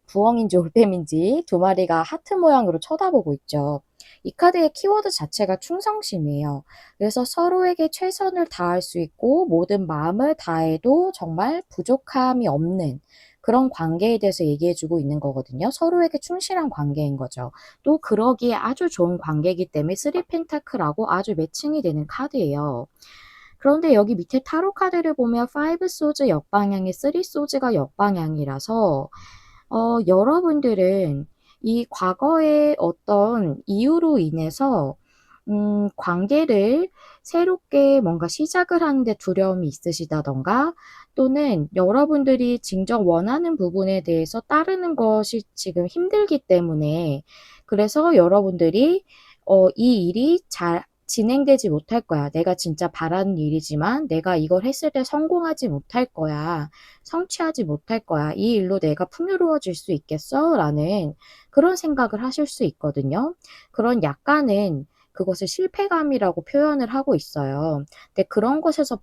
부엉인지 올빼미인지 두 마리가 하트 모양으로 쳐다보고 있죠. 이 카드의 키워드 자체가 충성심이에요. 그래서 서로에게 최선을 다할 수 있고 모든 마음을 다해도 정말 부족함이 없는 그런 관계에 대해서 얘기해주고 있는 거거든요. 서로에게 충실한 관계인 거죠. 또 그러기에 아주 좋은 관계이기 때문에 3 펜타클하고 아주 매칭이 되는 카드예요. 그런데 여기 밑에 타로 카드를 보면 5 소즈 역방향에 3 소즈가 역방향이라서 여러분들은 이 과거의 어떤 이유로 인해서 관계를 새롭게 뭔가 시작을 하는데 두려움이 있으시다던가 또는 여러분들이 진정 원하는 부분에 대해서 따르는 것이 지금 힘들기 때문에 그래서 여러분들이 이 일이 잘 진행되지 못할 거야. 내가 진짜 바라는 일이지만 내가 이걸 했을 때 성공하지 못할 거야. 성취하지 못할 거야. 이 일로 내가 풍요로워질 수 있겠어? 라는 그런 생각을 하실 수 있거든요. 그런 약간은 그것을 실패감이라고 표현을 하고 있어요. 근데 그런 것에서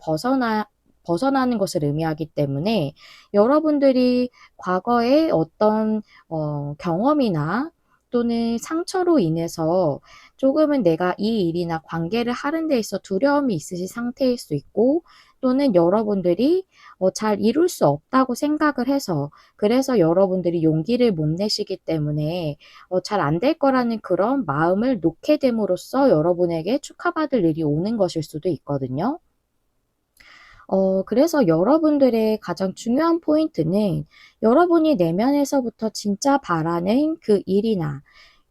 벗어나는 것을 의미하기 때문에 여러분들이 과거에 어떤 경험이나 또는 상처로 인해서 조금은 내가 이 일이나 관계를 하는 데 있어 두려움이 있으신 상태일 수 있고 또는 여러분들이 잘 이룰 수 없다고 생각을 해서 그래서 여러분들이 용기를 못 내시기 때문에 잘 안 될 거라는 그런 마음을 놓게 됨으로써 여러분에게 축하받을 일이 오는 것일 수도 있거든요. 그래서 여러분들의 가장 중요한 포인트는 여러분이 내면에서부터 진짜 바라는 그 일이나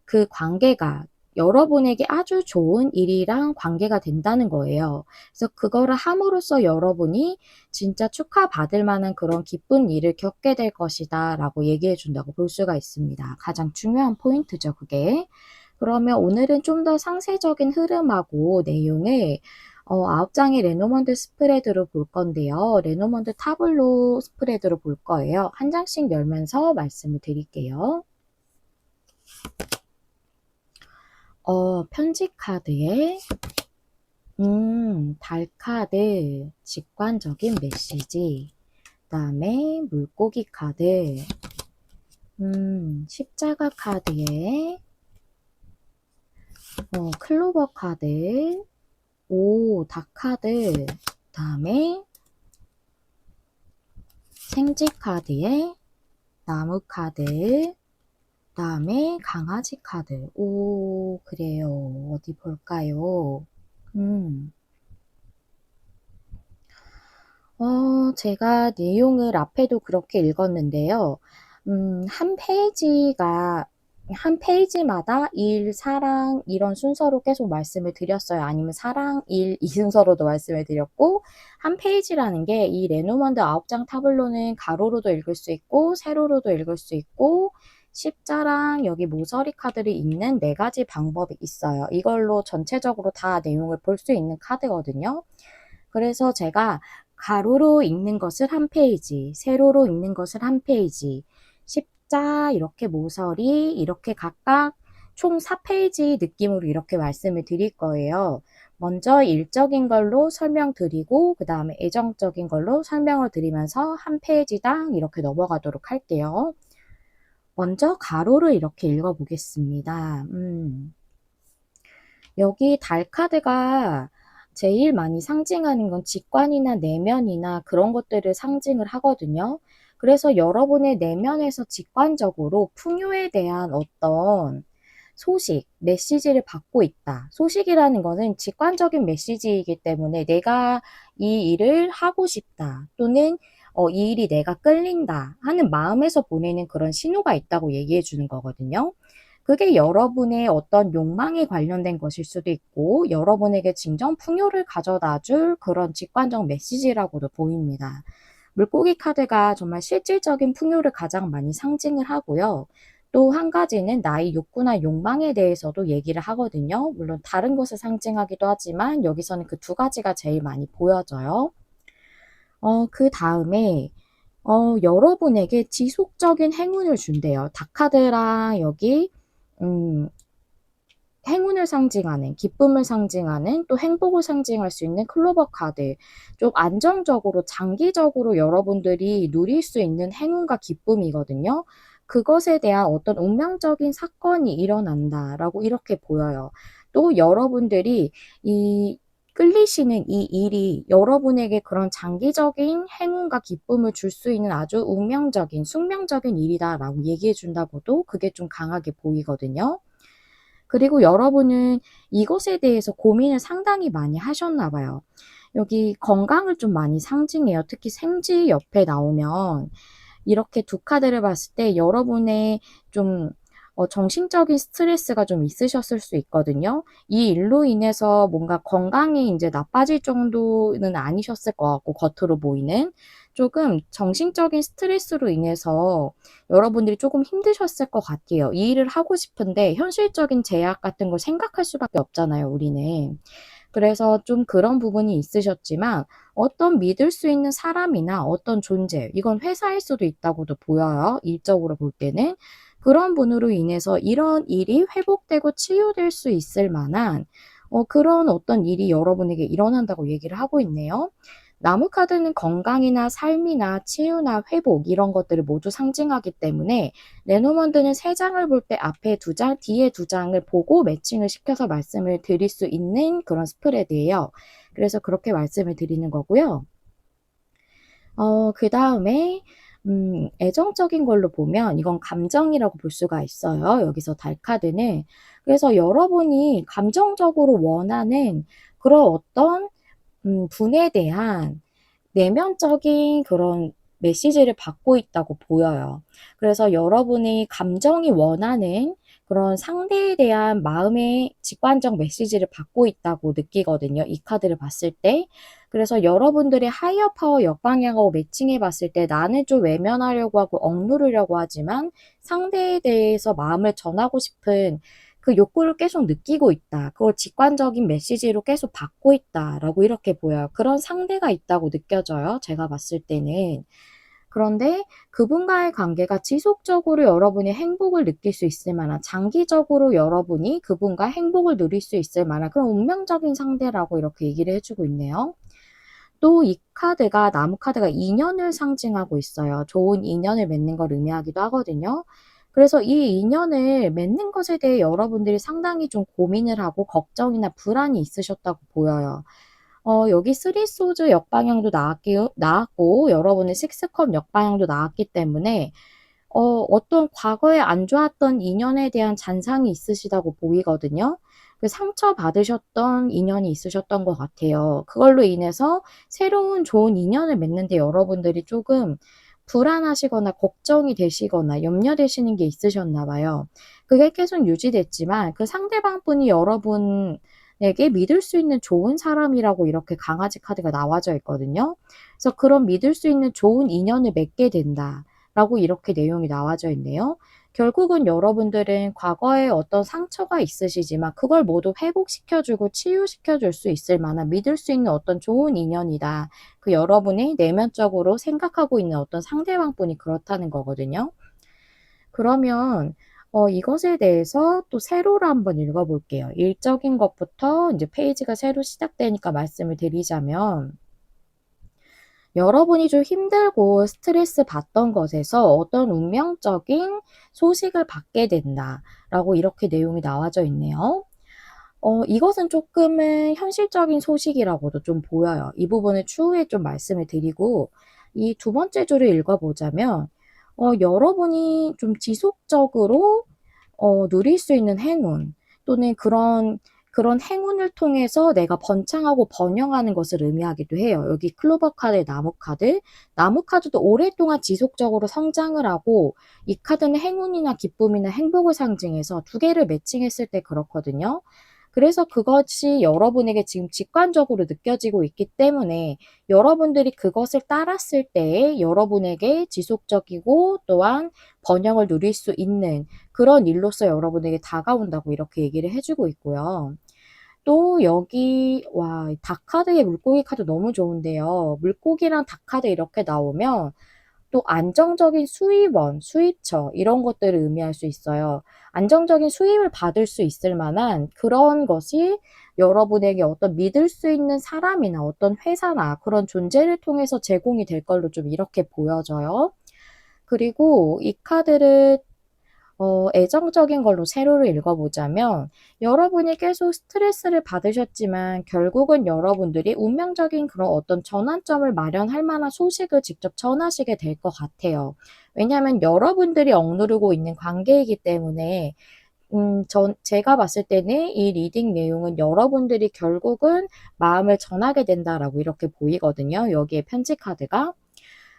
그 관계가 여러분에게 아주 좋은 일이랑 관계가 된다는 거예요. 그래서 그거를 함으로써 여러분이 진짜 축하받을 만한 그런 기쁜 일을 겪게 될 것이다 라고 얘기해 준다고 볼 수가 있습니다. 가장 중요한 포인트죠, 그게. 그러면 오늘은 좀 더 상세적인 흐름하고 내용을 9장의 레노먼드 스프레드로 볼 건데요. 레노먼드 타블로 스프레드로 볼 거예요. 한 장씩 열면서 말씀을 드릴게요. 편지 카드에 달 카드, 직관적인 메시지, 그다음에 물고기 카드, 십자가 카드에 클로버 카드, 닭 카드, 그다음에 생쥐 카드에 나무 카드, 그다음에 강아지 카드. 그래요. 어디 볼까요? 제가 내용을 앞에도 그렇게 읽었는데요. 한 페이지마다 일, 사랑, 이런 순서로 계속 말씀을 드렸어요. 아니면 사랑, 일, 이 순서로도 말씀을 드렸고, 한 페이지라는 게 이 레노먼드 9장 타블로는 가로로도 읽을 수 있고, 세로로도 읽을 수 있고, 십자랑 여기 모서리 카드를 읽는 4가지 방법이 있어요. 이걸로 전체적으로 다 내용을 볼 수 있는 카드거든요. 그래서 제가 가로로 읽는 것을 한 페이지, 세로로 읽는 것을 한 페이지, 십자, 이렇게 모서리, 이렇게 각각 총 4페이지 느낌으로 이렇게 말씀을 드릴 거예요. 먼저 일적인 걸로 설명드리고 그 다음에 애정적인 걸로 설명을 드리면서 한 페이지당 이렇게 넘어가도록 할게요. 먼저 가로로 이렇게 읽어보겠습니다. 여기 달 카드가 제일 많이 상징하는 건 직관이나 내면이나 그런 것들을 상징을 하거든요. 그래서 여러분의 내면에서 직관적으로 풍요에 대한 어떤 소식, 메시지를 받고 있다. 소식이라는 거는 직관적인 메시지이기 때문에 내가 이 일을 하고 싶다. 또는 이 일이 내가 끌린다 하는 마음에서 보내는 그런 신호가 있다고 얘기해 주는 거거든요. 그게 여러분의 어떤 욕망에 관련된 것일 수도 있고 여러분에게 진정 풍요를 가져다 줄 그런 직관적 메시지라고도 보입니다. 물고기 카드가 정말 실질적인 풍요를 가장 많이 상징을 하고요. 또 한 가지는 나의 욕구나 욕망에 대해서도 얘기를 하거든요. 물론 다른 것을 상징하기도 하지만 여기서는 그 2가지가 제일 많이 보여져요. 그 다음에 여러분에게 지속적인 행운을 준대요. 닭카드랑 여기 행운을 상징하는, 기쁨을 상징하는, 또 행복을 상징할 수 있는 클로버 카드. 좀 안정적으로, 장기적으로 여러분들이 누릴 수 있는 행운과 기쁨이거든요. 그것에 대한 어떤 운명적인 사건이 일어난다라고 이렇게 보여요. 또 여러분들이 끌리시는 이 일이 여러분에게 그런 장기적인 행운과 기쁨을 줄 수 있는 아주 운명적인, 숙명적인 일이다라고 얘기해 준다고도 그게 좀 강하게 보이거든요. 그리고 여러분은 이것에 대해서 고민을 상당히 많이 하셨나 봐요. 여기 건강을 좀 많이 상징해요. 특히 생쥐 옆에 나오면 이렇게 2카드를 봤을 때 여러분의 좀 정신적인 스트레스가 좀 있으셨을 수 있거든요. 이 일로 인해서 뭔가 건강이 이제 나빠질 정도는 아니셨을 것 같고 겉으로 보이는 조금 정신적인 스트레스로 인해서 여러분들이 조금 힘드셨을 것 같아요. 이 일을 하고 싶은데 현실적인 제약 같은 걸 생각할 수밖에 없잖아요, 우리는. 그래서 좀 그런 부분이 있으셨지만 어떤 믿을 수 있는 사람이나 어떤 존재, 이건 회사일 수도 있다고도 보여요. 일적으로 볼 때는. 그런 분으로 인해서 이런 일이 회복되고 치유될 수 있을 만한 그런 어떤 일이 여러분에게 일어난다고 얘기를 하고 있네요. 나무 카드는 건강이나 삶이나 치유나 회복 이런 것들을 모두 상징하기 때문에 레노먼드는 3장을 볼 때 앞에 2장, 뒤에 2장을 보고 매칭을 시켜서 말씀을 드릴 수 있는 그런 스프레드예요. 그래서 그렇게 말씀을 드리는 거고요. 그 다음에 애정적인 걸로 보면 이건 감정이라고 볼 수가 있어요. 여기서 달 카드는. 그래서 여러분이 감정적으로 원하는 그런 어떤 분에 대한 내면적인 그런 메시지를 받고 있다고 보여요. 그래서 여러분이 감정이 원하는 그런 상대에 대한 마음의 직관적 메시지를 받고 있다고 느끼거든요. 이 카드를 봤을 때. 그래서 여러분들의 하이어 파워 역방향하고 매칭해 봤을 때 나는 좀 외면하려고 하고 억누르려고 하지만 상대에 대해서 마음을 전하고 싶은 그 욕구를 계속 느끼고 있다. 그걸 직관적인 메시지로 계속 받고 있다라고 이렇게 보여요. 그런 상대가 있다고 느껴져요. 제가 봤을 때는. 그런데 그분과의 관계가 지속적으로 여러분이 행복을 느낄 수 있을 만한, 장기적으로 여러분이 그분과 행복을 누릴 수 있을 만한 그런 운명적인 상대라고 이렇게 얘기를 해주고 있네요. 또 이 카드가, 나무 카드가 인연을 상징하고 있어요. 좋은 인연을 맺는 걸 의미하기도 하거든요. 그래서 이 인연을 맺는 것에 대해 여러분들이 상당히 좀 고민을 하고 걱정이나 불안이 있으셨다고 보여요. 여기 쓰리 소즈 역방향도 나왔고, 여러분의 식스컵 역방향도 나왔기 때문에, 어떤 과거에 안 좋았던 인연에 대한 잔상이 있으시다고 보이거든요. 그 상처받으셨던 인연이 있으셨던 것 같아요. 그걸로 인해서 새로운 좋은 인연을 맺는데 여러분들이 조금 불안하시거나 걱정이 되시거나 염려되시는 게 있으셨나 봐요. 그게 계속 유지됐지만 그 상대방 분이 여러분에게 믿을 수 있는 좋은 사람이라고 이렇게 강아지 카드가 나와져 있거든요. 그래서 그런 믿을 수 있는 좋은 인연을 맺게 된다. 라고 이렇게 내용이 나와져 있네요. 결국은 여러분들은 과거에 어떤 상처가 있으시지만 그걸 모두 회복시켜주고 치유시켜줄 수 있을 만한 믿을 수 있는 어떤 좋은 인연이다. 그 여러분이 내면적으로 생각하고 있는 어떤 상대방분이 그렇다는 거거든요. 그러면 이것에 대해서 또 세로로 한번 읽어볼게요. 일적인 것부터 이제 페이지가 새로 시작되니까 말씀을 드리자면, 여러분이 좀 힘들고 스트레스 받던 것에서 어떤 운명적인 소식을 받게 된다라고 이렇게 내용이 나와져 있네요. 이것은 조금은 현실적인 소식이라고도 좀 보여요. 이 부분을 추후에 좀 말씀을 드리고, 이 두 번째 줄을 읽어보자면, 여러분이 좀 지속적으로 누릴 수 있는 행운, 또는 그런 행운을 통해서 내가 번창하고 번영하는 것을 의미하기도 해요. 여기 클로버 카드, 나무 카드. 나무 카드도 오랫동안 지속적으로 성장을 하고, 이 카드는 행운이나 기쁨이나 행복을 상징해서 두 개를 매칭했을 때 그렇거든요. 그래서 그것이 여러분에게 지금 직관적으로 느껴지고 있기 때문에 여러분들이 그것을 따랐을 때 여러분에게 지속적이고 또한 번영을 누릴 수 있는 그런 일로서 여러분에게 다가온다고 이렇게 얘기를 해주고 있고요. 또 여기 닭카드의 물고기 카드 너무 좋은데요. 물고기랑 닭카드 이렇게 나오면 또 안정적인 수입원, 수입처 이런 것들을 의미할 수 있어요. 안정적인 수입을 받을 수 있을 만한 그런 것이 여러분에게 어떤 믿을 수 있는 사람이나 어떤 회사나 그런 존재를 통해서 제공이 될 걸로 좀 이렇게 보여져요. 그리고 이 카드를 애정적인 걸로 세로를 읽어보자면, 여러분이 계속 스트레스를 받으셨지만 결국은 여러분들이 운명적인 그런 어떤 전환점을 마련할 만한 소식을 직접 전하시게 될 것 같아요. 왜냐하면 여러분들이 억누르고 있는 관계이기 때문에, 제가 봤을 때는 이 리딩 내용은 여러분들이 결국은 마음을 전하게 된다라고 이렇게 보이거든요. 여기에 편지 카드가.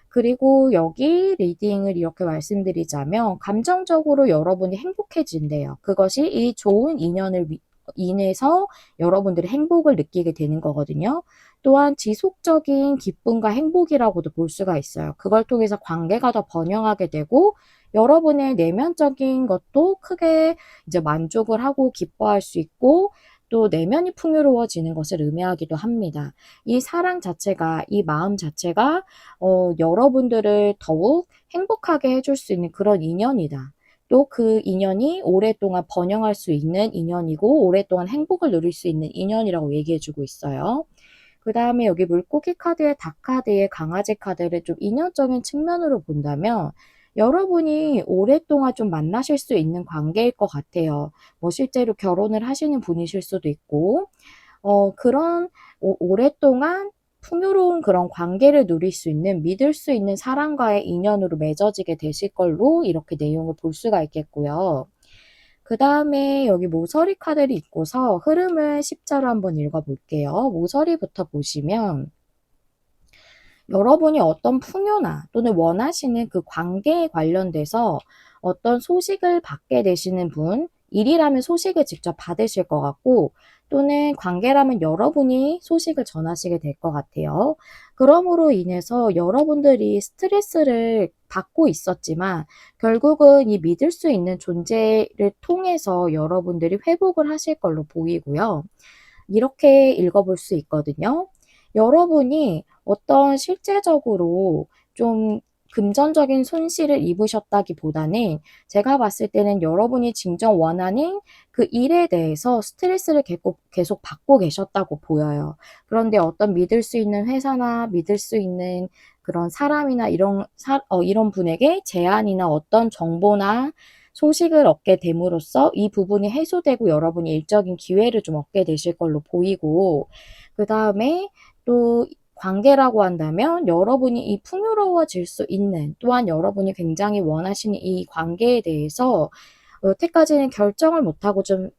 그리고 여기 리딩을 이렇게 말씀드리자면 감정적으로 여러분이 행복해진대요. 그것이 이 좋은 인연을 인해서 여러분들이 행복을 느끼게 되는 거거든요. 또한 지속적인 기쁨과 행복이라고도 볼 수가 있어요. 그걸 통해서 관계가 더 번영하게 되고 여러분의 내면적인 것도 크게 이제 만족을 하고 기뻐할 수 있고 또 내면이 풍요로워지는 것을 의미하기도 합니다. 이 사랑 자체가, 이 마음 자체가 여러분들을 더욱 행복하게 해줄 수 있는 그런 인연이다. 또 그 인연이 오랫동안 번영할 수 있는 인연이고 오랫동안 행복을 누릴 수 있는 인연이라고 얘기해주고 있어요. 그 다음에 여기 물고기 카드에 닭 카드에 강아지 카드를 좀 인연적인 측면으로 본다면 여러분이 오랫동안 좀 만나실 수 있는 관계일 것 같아요. 뭐 실제로 결혼을 하시는 분이실 수도 있고 그런 오랫동안 풍요로운 그런 관계를 누릴 수 있는 믿을 수 있는 사람과의 인연으로 맺어지게 되실 걸로 이렇게 내용을 볼 수가 있겠고요. 그 다음에 여기 모서리 카드를 읽고서 흐름을 십자로 한번 읽어볼게요. 모서리부터 보시면 여러분이 어떤 풍요나 또는 원하시는 그 관계에 관련돼서 어떤 소식을 받게 되시는 분, 일이라면 소식을 직접 받으실 것 같고, 또는 관계라면 여러분이 소식을 전하시게 될 것 같아요. 그러므로 인해서 여러분들이 스트레스를 받고 있었지만 결국은 이 믿을 수 있는 존재를 통해서 여러분들이 회복을 하실 걸로 보이고요. 이렇게 읽어볼 수 있거든요. 여러분이 어떤 실제적으로 좀 금전적인 손실을 입으셨다기보다는 제가 봤을 때는 여러분이 진정 원하는 그 일에 대해서 스트레스를 계속 받고 계셨다고 보여요. 그런데 어떤 믿을 수 있는 회사나 믿을 수 있는 그런 사람이나 이런 분에게 제안이나 어떤 정보나 소식을 얻게 됨으로써 이 부분이 해소되고 여러분이 일적인 기회를 좀 얻게 되실 걸로 보이고, 그 다음에 또 관계라고 한다면 여러분이 이 풍요로워질 수 있는, 또한 여러분이 굉장히 원하시는 이 관계에 대해서 여태까지는 결정을 못하고 좀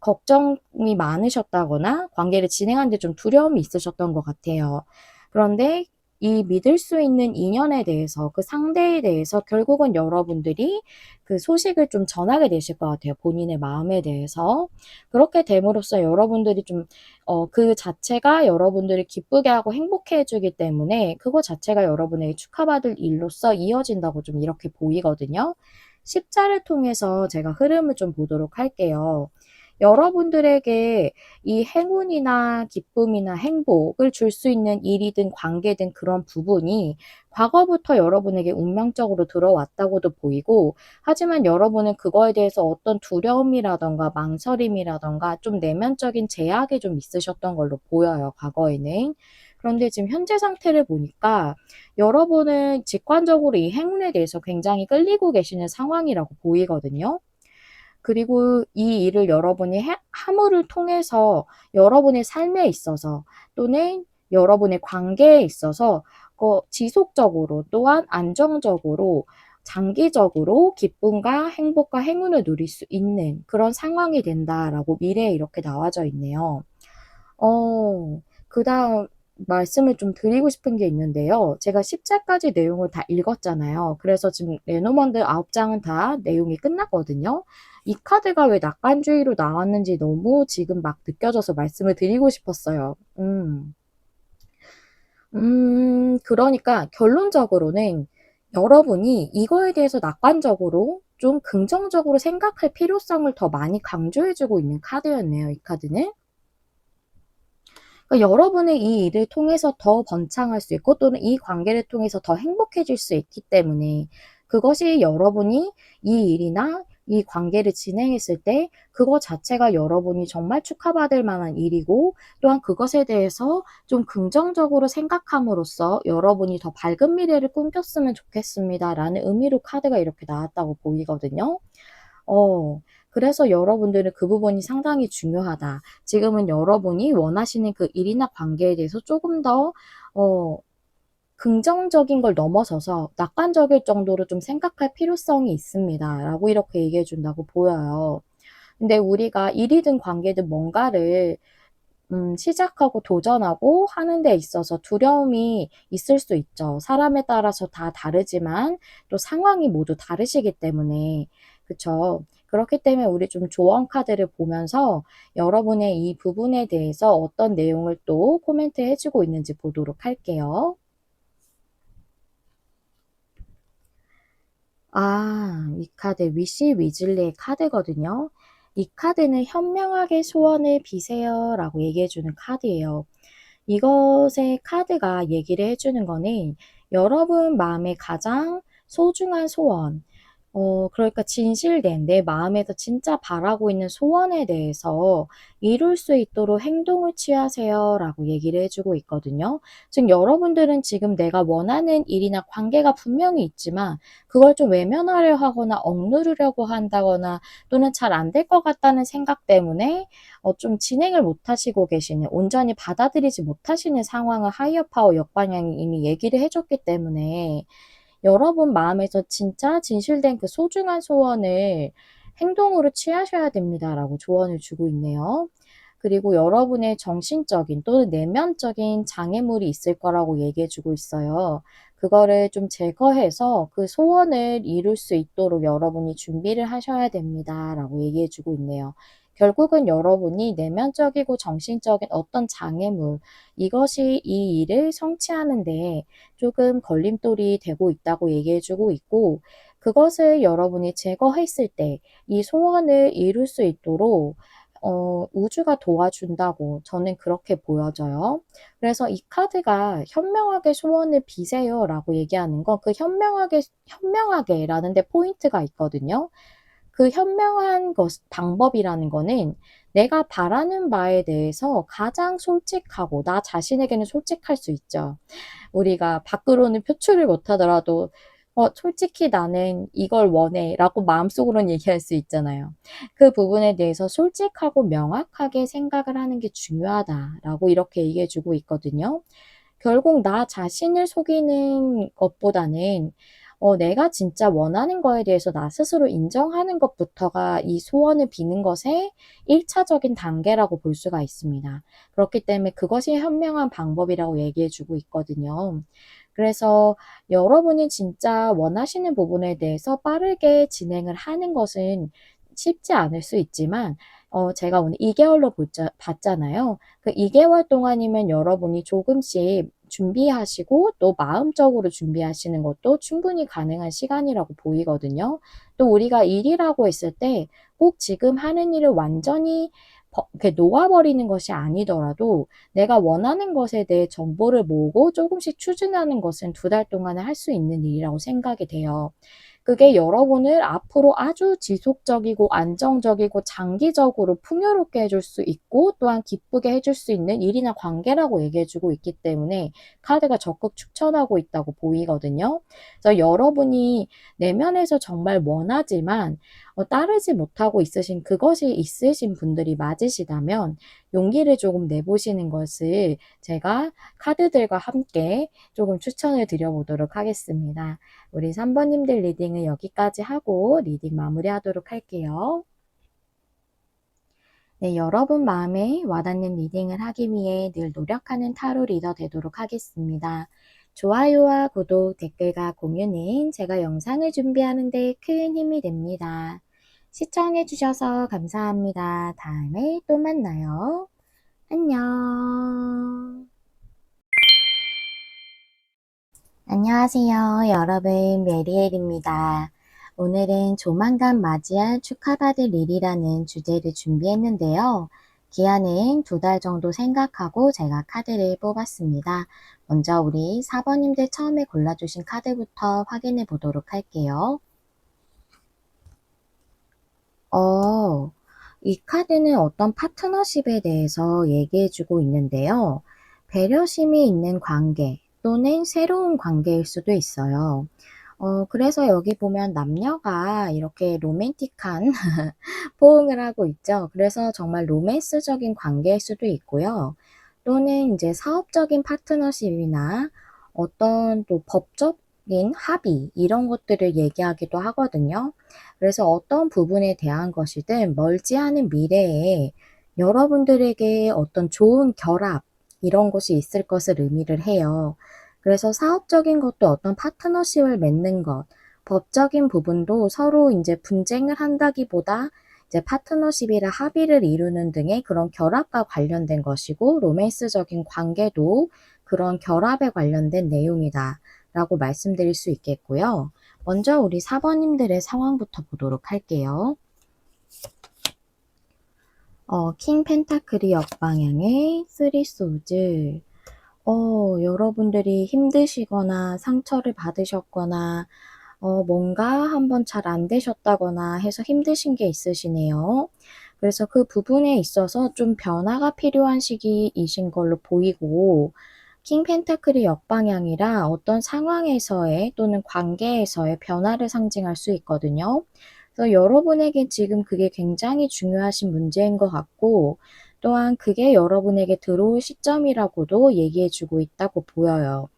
걱정이 많으셨다거나 관계를 진행하는데 좀 두려움이 있으셨던 것 같아요. 그런데 이 믿을 수 있는 인연에 대해서, 그 상대에 대해서 결국은 여러분들이 그 소식을 좀 전하게 되실 것 같아요. 본인의 마음에 대해서. 그렇게 됨으로써 여러분들이 그 자체가 여러분들을 기쁘게 하고 행복해 해주기 때문에 그거 자체가 여러분에게 축하받을 일로서 이어진다고 좀 이렇게 보이거든요. 십자를 통해서 제가 흐름을 좀 보도록 할게요. 여러분들에게 이 행운이나 기쁨이나 행복을 줄 수 있는 일이든 관계든 그런 부분이 과거부터 여러분에게 운명적으로 들어왔다고도 보이고, 하지만 여러분은 그거에 대해서 어떤 두려움이라던가 망설임이라던가 좀 내면적인 제약이 좀 있으셨던 걸로 보여요, 과거에는. 그런데 지금 현재 상태를 보니까 여러분은 직관적으로 이 행운에 대해서 굉장히 끌리고 계시는 상황이라고 보이거든요. 그리고 이 일을 여러분이 함을 통해서 여러분의 삶에 있어서 또는 여러분의 관계에 있어서 지속적으로 또한 안정적으로 장기적으로 기쁨과 행복과 행운을 누릴 수 있는 그런 상황이 된다라고 미래에 이렇게 나와져 있네요. 그 다음 말씀을 좀 드리고 싶은 게 있는데요. 제가 10장까지 내용을 다 읽었잖아요. 그래서 지금 레노먼드 9장은 다 내용이 끝났거든요. 이 카드가 왜 낙관주의로 나왔는지 너무 지금 막 느껴져서 말씀을 드리고 싶었어요. 그러니까 결론적으로는 여러분이 이거에 대해서 낙관적으로 좀 긍정적으로 생각할 필요성을 더 많이 강조해주고 있는 카드였네요, 이 카드는. 그러니까 여러분의 이 일을 통해서 더 번창할 수 있고 또는 이 관계를 통해서 더 행복해질 수 있기 때문에 그것이 여러분이 이 일이나 이 관계를 진행했을 때 그거 자체가 여러분이 정말 축하받을 만한 일이고, 또한 그것에 대해서 좀 긍정적으로 생각함으로써 여러분이 더 밝은 미래를 꿈꿨으면 좋겠습니다 라는 의미로 카드가 이렇게 나왔다고 보이거든요. 그래서 여러분들은 그 부분이 상당히 중요하다. 지금은 여러분이 원하시는 그 일이나 관계에 대해서 조금 더 긍정적인 걸 넘어서서 낙관적일 정도로 좀 생각할 필요성이 있습니다 라고 이렇게 얘기해 준다고 보여요. 근데 우리가 일이든 관계든 뭔가를 시작하고 도전하고 하는 데 있어서 두려움이 있을 수 있죠. 사람에 따라서 다 다르지만 또 상황이 모두 다르시기 때문에. 그쵸? 그렇기 때문에 우리 좀 조언 카드를 보면서 여러분의 이 부분에 대해서 어떤 내용을 또 코멘트 해주고 있는지 보도록 할게요. 이 카드 위시 위즐리의 카드거든요. 이 카드는 현명하게 소원을 비세요 라고 얘기해주는 카드예요. 이것의 카드가 얘기를 해주는 거는 여러분 마음에 가장 소중한 소원, 그러니까 진실된 내 마음에서 진짜 바라고 있는 소원에 대해서 이룰 수 있도록 행동을 취하세요 라고 얘기를 해주고 있거든요. 즉 여러분들은 지금 내가 원하는 일이나 관계가 분명히 있지만 그걸 좀 외면하려 하거나 억누르려고 한다거나 또는 잘 안 될 것 같다는 생각 때문에 좀 진행을 못 하시고 계시는, 온전히 받아들이지 못하시는 상황을 하이어 파워 역방향이 이미 얘기를 해줬기 때문에 여러분 마음에서 진짜 진실된 그 소중한 소원을 행동으로 취하셔야 됩니다라고 조언을 주고 있네요. 그리고 여러분의 정신적인 또는 내면적인 장애물이 있을 거라고 얘기해 주고 있어요. 그거를 좀 제거해서 그 소원을 이룰 수 있도록 여러분이 준비를 하셔야 됩니다라고 얘기해 주고 있네요. 결국은 여러분이 내면적이고 정신적인 어떤 장애물, 이것이 이 일을 성취하는 데 조금 걸림돌이 되고 있다고 얘기해 주고 있고, 그것을 여러분이 제거했을 때 이 소원을 이룰 수 있도록 우주가 도와준다고 저는 그렇게 보여져요. 그래서 이 카드가 현명하게 소원을 비세요 라고 얘기하는 건 그 현명하게 라는 데 포인트가 있거든요. 그 현명한 방법이라는 거는 내가 바라는 바에 대해서 가장 솔직하고 나 자신에게는 솔직할 수 있죠. 우리가 밖으로는 표출을 못하더라도 솔직히 나는 이걸 원해 라고 마음속으로는 얘기할 수 있잖아요. 그 부분에 대해서 솔직하고 명확하게 생각을 하는 게 중요하다라고 이렇게 얘기해 주고 있거든요. 결국 나 자신을 속이는 것보다는 내가 진짜 원하는 거에 대해서 나 스스로 인정하는 것부터가 이 소원을 비는 것의 1차적인 단계라고 볼 수가 있습니다. 그렇기 때문에 그것이 현명한 방법이라고 얘기해 주고 있거든요. 그래서 여러분이 진짜 원하시는 부분에 대해서 빠르게 진행을 하는 것은 쉽지 않을 수 있지만 제가 오늘 2개월로 봤잖아요. 그 2개월 동안이면 여러분이 조금씩 준비하시고 또 마음적으로 준비하시는 것도 충분히 가능한 시간이라고 보이거든요. 또 우리가 일이라고 했을 때 꼭 지금 하는 일을 완전히 이렇게 놓아버리는 것이 아니더라도 내가 원하는 것에 대해 정보를 모으고 조금씩 추진하는 것은 2달 동안에 할 수 있는 일이라고 생각이 돼요. 그게 여러분을 앞으로 아주 지속적이고 안정적이고 장기적으로 풍요롭게 해줄 수 있고 또한 기쁘게 해줄 수 있는 일이나 관계라고 얘기해주고 있기 때문에 카드가 적극 추천하고 있다고 보이거든요. 그래서 여러분이 내면에서 정말 원하지만 따르지 못하고 있으신 그것이 있으신 분들이 맞으시다면 용기를 조금 내보시는 것을 제가 카드들과 함께 조금 추천을 드려보도록 하겠습니다. 우리 3번님들 리딩은 여기까지 하고 리딩 마무리하도록 할게요. 네, 여러분 마음에 와닿는 리딩을 하기 위해 늘 노력하는 타로 리더 되도록 하겠습니다. 좋아요와 구독, 댓글과 공유는 제가 영상을 준비하는 데 큰 힘이 됩니다. 시청해주셔서 감사합니다. 다음에 또 만나요. 안녕. 안녕하세요. 여러분, 메리엘입니다. 오늘은 조만간 맞이할 축하받을 일이라는 주제를 준비했는데요. 기한은 2달 정도 생각하고 제가 카드를 뽑았습니다. 먼저 우리 4번님들 처음에 골라주신 카드부터 확인해 보도록 할게요. 이 카드는 어떤 파트너십에 대해서 얘기해주고 있는데요. 배려심이 있는 관계 또는 새로운 관계일 수도 있어요. 그래서 여기 보면 남녀가 이렇게 로맨틱한 포옹을 하고 있죠. 그래서 정말 로맨스적인 관계일 수도 있고요. 또는 이제 사업적인 파트너십이나 어떤 또 법적인 합의 이런 것들을 얘기하기도 하거든요. 그래서 어떤 부분에 대한 것이든 멀지 않은 미래에 여러분들에게 어떤 좋은 결합 이런 것이 있을 것을 의미를 해요. 그래서 사업적인 것도 어떤 파트너십을 맺는 것, 법적인 부분도 서로 이제 분쟁을 한다기보다 이제 파트너십이라 합의를 이루는 등의 그런 결합과 관련된 것이고 로맨스적인 관계도 그런 결합에 관련된 내용이다 라고 말씀드릴 수 있겠고요. 먼저 우리 4번님들의 상황부터 보도록 할게요. 킹 펜타클이 역방향의 3 소즈. 여러분들이 힘드시거나 상처를 받으셨거나 뭔가 한번 잘 안 되셨다거나 해서 힘드신 게 있으시네요. 그래서 그 부분에 있어서 좀 변화가 필요한 시기이신 걸로 보이고 킹 펜타클이 역방향이라 어떤 상황에서의 또는 관계에서의 변화를 상징할 수 있거든요. 그래서 여러분에게 지금 그게 굉장히 중요하신 문제인 것 같고 또한 그게 여러분에게 들어올 시점이라고도 얘기해 주고 있다고 보여요.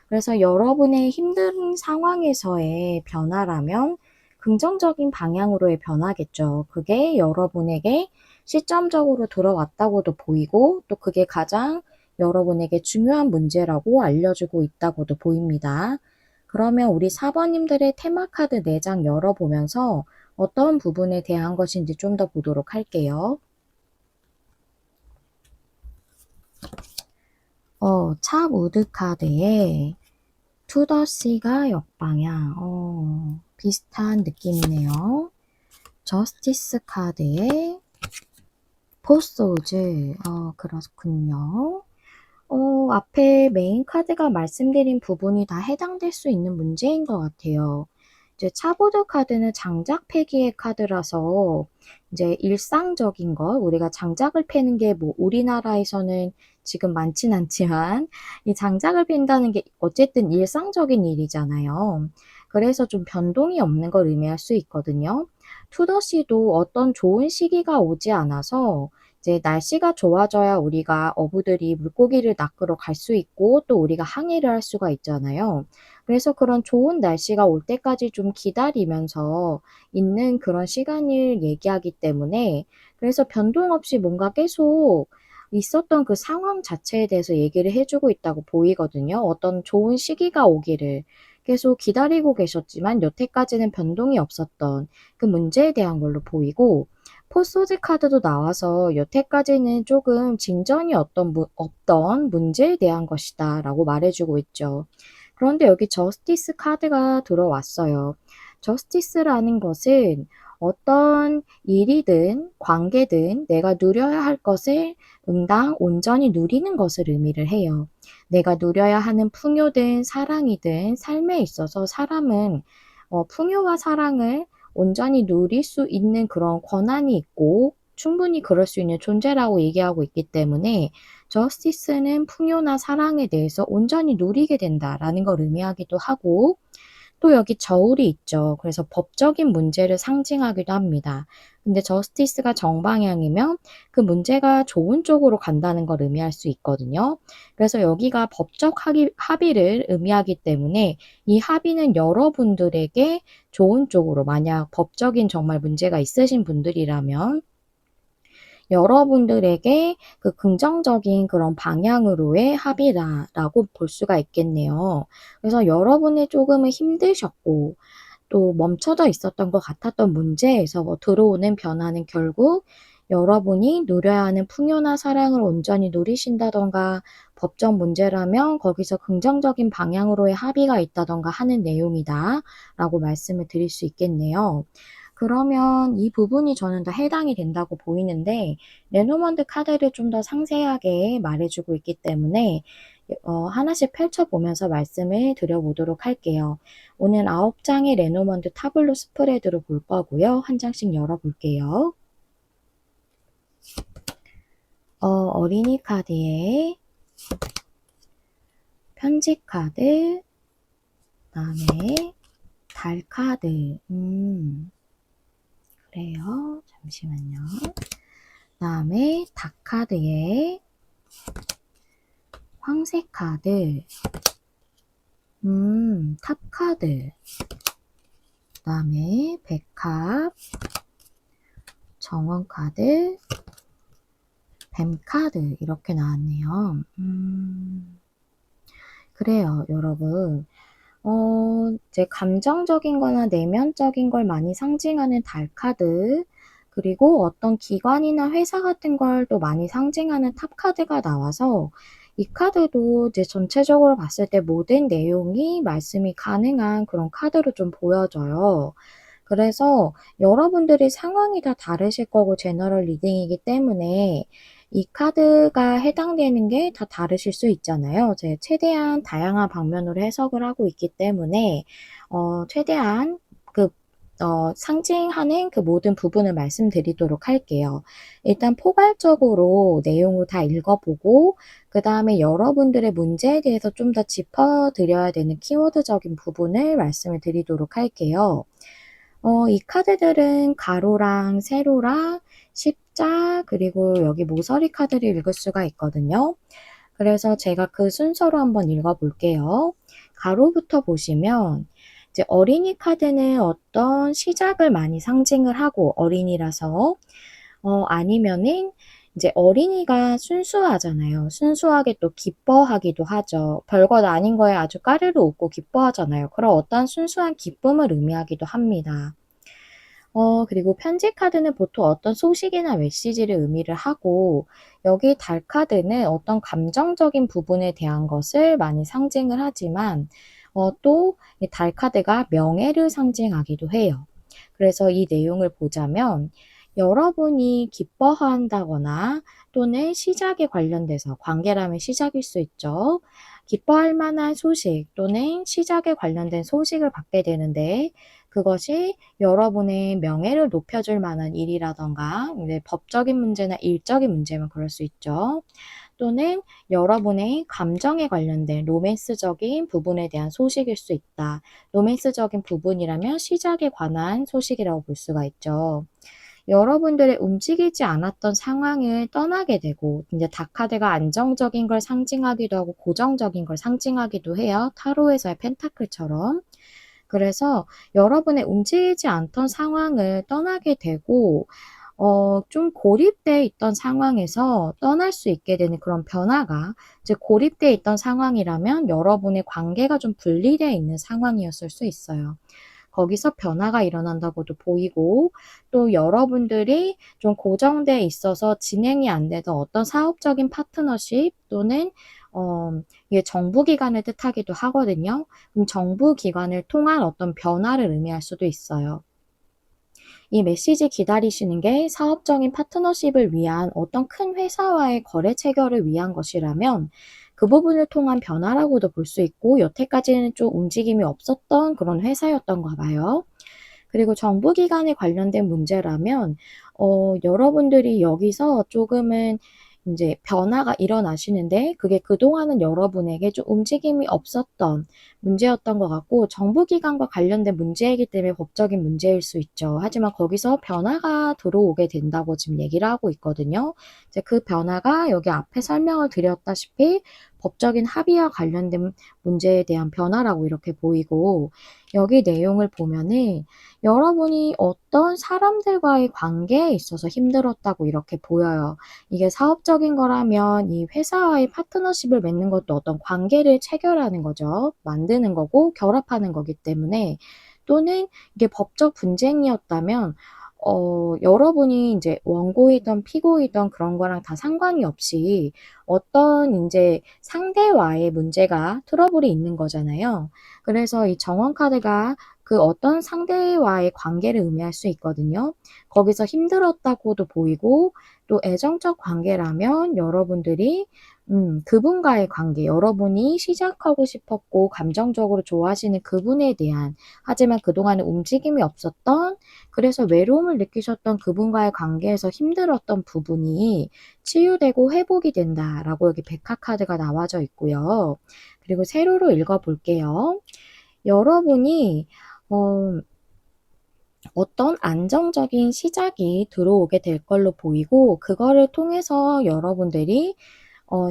그래서 여러분의 힘든 상황에서의 변화라면 긍정적인 방향으로의 변화겠죠. 그게 여러분에게 시점적으로 들어왔다고도 보이고 또 그게 가장 여러분에게 중요한 문제라고 알려주고 있다고도 보입니다. 그러면 우리 4번님들의 테마카드 4장 열어보면서 어떤 부분에 대한 것인지 좀 더 보도록 할게요. 차 우드 카드에 투더시가 역방향. 비슷한 느낌이네요. 저스티스 카드에 포소즈. 그렇군요. 앞에 메인 카드가 말씀드린 부분이 다 해당될 수 있는 문제인 것 같아요. 이제 차보드 카드는 장작 패기의 카드라서 이제 일상적인 것, 우리가 장작을 패는 게 뭐 우리나라에서는 지금 많진 않지만 이 장작을 팬다는 게 어쨌든 일상적인 일이잖아요. 그래서 좀 변동이 없는 걸 의미할 수 있거든요. 투더시도 어떤 좋은 시기가 오지 않아서 이제 날씨가 좋아져야 우리가 어부들이 물고기를 낚으러 갈 수 있고 또 우리가 항해를 할 수가 있잖아요. 그래서 그런 좋은 날씨가 올 때까지 좀 기다리면서 있는 그런 시간을 얘기하기 때문에 그래서 변동 없이 뭔가 계속 있었던 그 상황 자체에 대해서 얘기를 해주고 있다고 보이거든요. 어떤 좋은 시기가 오기를 계속 기다리고 계셨지만 여태까지는 변동이 없었던 그 문제에 대한 걸로 보이고 포소지 카드도 나와서 여태까지는 조금 진전이 없던 문제에 대한 것이다 라고 말해주고 있죠. 그런데 여기 저스티스 카드가 들어왔어요. 저스티스라는 것은 어떤 일이든 관계든 내가 누려야 할 것을 응당 온전히 누리는 것을 의미를 해요. 내가 누려야 하는 풍요든 사랑이든 삶에 있어서 사람은 풍요와 사랑을 온전히 누릴 수 있는 그런 권한이 있고 충분히 그럴 수 있는 존재라고 얘기하고 있기 때문에 저스티스는 풍요나 사랑에 대해서 온전히 누리게 된다라는 걸 의미하기도 하고 또 여기 저울이 있죠. 그래서 법적인 문제를 상징하기도 합니다. 근데 저스티스가 정방향이면 그 문제가 좋은 쪽으로 간다는 걸 의미할 수 있거든요. 그래서 여기가 법적 합의를 의미하기 때문에 이 합의는 여러분들에게 좋은 쪽으로 만약 법적인 정말 문제가 있으신 분들이라면 여러분들에게 그 긍정적인 그런 방향으로의 합의라고 볼 수가 있겠네요. 그래서 여러분이 조금은 힘드셨고 또 멈춰져 있었던 것 같았던 문제에서 들어오는 변화는 결국 여러분이 누려야 하는 풍요나 사랑을 온전히 누리신다던가 법적 문제라면 거기서 긍정적인 방향으로의 합의가 있다던가 하는 내용이다 라고 말씀을 드릴 수 있겠네요. 그러면 이 부분이 저는 더 해당이 된다고 보이는데 레노먼드 카드를 좀 더 상세하게 말해주고 있기 때문에 하나씩 펼쳐보면서 말씀을 드려보도록 할게요. 오늘 9장의 레노먼드 타블로 스프레드로 볼 거고요. 한 장씩 열어볼게요. 어린이 카드에 편지 카드, 그다음에 달 카드. 그래요. 잠시만요. 그다음에 닭 카드에 황색 카드, 탑 카드, 그다음에 백합, 정원 카드, 뱀 카드 이렇게 나왔네요. 그래요, 여러분. 이제 감정적인 거나 내면적인 걸 많이 상징하는 달 카드, 그리고 어떤 기관이나 회사 같은 걸 또 많이 상징하는 탑 카드가 나와서 이 카드도 이제 전체적으로 봤을 때 모든 내용이 말씀이 가능한 그런 카드로 좀 보여져요. 그래서 여러분들이 상황이 다 다르실 거고 제너럴 리딩이기 때문에 이 카드가 해당되는 게 다 다르실 수 있잖아요. 제가 최대한 다양한 방면으로 해석을 하고 있기 때문에 최대한 그 상징하는 그 모든 부분을 말씀드리도록 할게요. 일단 포괄적으로 내용을 다 읽어보고 그 다음에 여러분들의 문제에 대해서 좀 더 짚어드려야 되는 키워드적인 부분을 말씀을 드리도록 할게요. 이 카드들은 가로랑 세로랑 십자 그리고 여기 모서리 카드를 읽을 수가 있거든요. 그래서 제가 그 순서로 한번 읽어볼게요. 가로부터 보시면 이제 어린이 카드는 어떤 시작을 많이 상징을 하고 어린이라서 아니면은 이제 어린이가 순수하잖아요. 순수하게 또 기뻐하기도 하죠. 별것 아닌 거에 아주 까르르 웃고 기뻐하잖아요. 그런 어떤 순수한 기쁨을 의미하기도 합니다. 그리고 편지 카드는 보통 어떤 소식이나 메시지를 의미를 하고, 여기 달 카드는 어떤 감정적인 부분에 대한 것을 많이 상징을 하지만, 또 이 달 카드가 명예를 상징하기도 해요. 그래서 이 내용을 보자면, 여러분이 기뻐한다거나 또는 시작에 관련돼서, 관계라면 시작일 수 있죠. 기뻐할 만한 소식 또는 시작에 관련된 소식을 받게 되는데, 그것이 여러분의 명예를 높여줄 만한 일이라던가, 이제 법적인 문제나 일적인 문제면 그럴 수 있죠. 또는 여러분의 감정에 관련된 로맨스적인 부분에 대한 소식일 수 있다. 로맨스적인 부분이라면 시작에 관한 소식이라고 볼 수가 있죠. 여러분들의 움직이지 않았던 상황을 떠나게 되고, 이제 다카드가 안정적인 걸 상징하기도 하고 고정적인 걸 상징하기도 해요. 타로에서의 펜타클처럼. 그래서 여러분의 움직이지 않던 상황을 떠나게 되고, 좀 고립돼 있던 상황에서 떠날 수 있게 되는 그런 변화가, 이제 고립돼 있던 상황이라면 여러분의 관계가 좀 분리되어 있는 상황이었을 수 있어요. 거기서 변화가 일어난다고도 보이고, 또 여러분들이 좀 고정돼 있어서 진행이 안 되던 어떤 사업적인 파트너십 또는 이게 정부 기관을 뜻하기도 하거든요. 그럼 정부 기관을 통한 어떤 변화를 의미할 수도 있어요. 이 메시지 기다리시는 게 사업적인 파트너십을 위한 어떤 큰 회사와의 거래 체결을 위한 것이라면 그 부분을 통한 변화라고도 볼 수 있고, 여태까지는 좀 움직임이 없었던 그런 회사였던가 봐요. 그리고 정부 기관에 관련된 문제라면 여러분들이 여기서 조금은 인제 변화가 일어나시는데, 그게 그동안은 여러분에게 좀 움직임이 없었던 문제였던 것 같고, 정부 기관과 관련된 문제이기 때문에 법적인 문제일 수 있죠. 하지만 거기서 변화가 들어오게 된다고 지금 얘기를 하고 있거든요. 이제 그 변화가 여기 앞에 설명을 드렸다시피 법적인 합의와 관련된 문제에 대한 변화라고 이렇게 보이고, 여기 내용을 보면은 여러분이 어떤 사람들과의 관계에 있어서 힘들었다고 이렇게 보여요. 이게 사업적인 거라면 이 회사와의 파트너십을 맺는 것도 어떤 관계를 체결하는 거죠. 만드는 거고 결합하는 거기 때문에. 또는 이게 법적 분쟁이었다면 여러분이 이제 원고이든 피고이든 그런 거랑 다 상관이 없이 어떤 인제 상대와의 문제가 트러블이 있는 거잖아요. 그래서 이 정원 카드가 그 어떤 상대와의 관계를 의미할 수 있거든요. 거기서 힘들었다고도 보이고, 또 애정적 관계라면 여러분들이 그분과의 관계, 여러분이 시작하고 싶었고 감정적으로 좋아하시는 그분에 대한, 하지만 그동안에 움직임이 없었던, 그래서 외로움을 느끼셨던 그분과의 관계에서 힘들었던 부분이 치유되고 회복이 된다라고 여기 백화 카드가 나와져 있고요. 그리고 세로로 읽어 볼게요. 여러분이 어 어떤 안정적인 시작이 들어오게 될 걸로 보이고, 그거를 통해서 여러분들이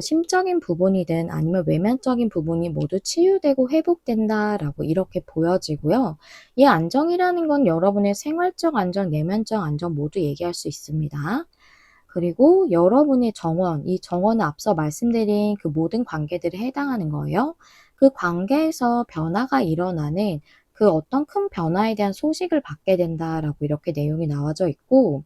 심적인 부분이든 아니면 외면적인 부분이 모두 치유되고 회복된다라고 이렇게 보여지고요. 이 안정이라는 건 여러분의 생활적 안정, 내면적 안정 모두 얘기할 수 있습니다. 그리고 여러분의 정원, 이 정원은 앞서 말씀드린 그 모든 관계들에 해당하는 거예요. 그 관계에서 변화가 일어나는 그 어떤 큰 변화에 대한 소식을 받게 된다라고 이렇게 내용이 나와져 있고,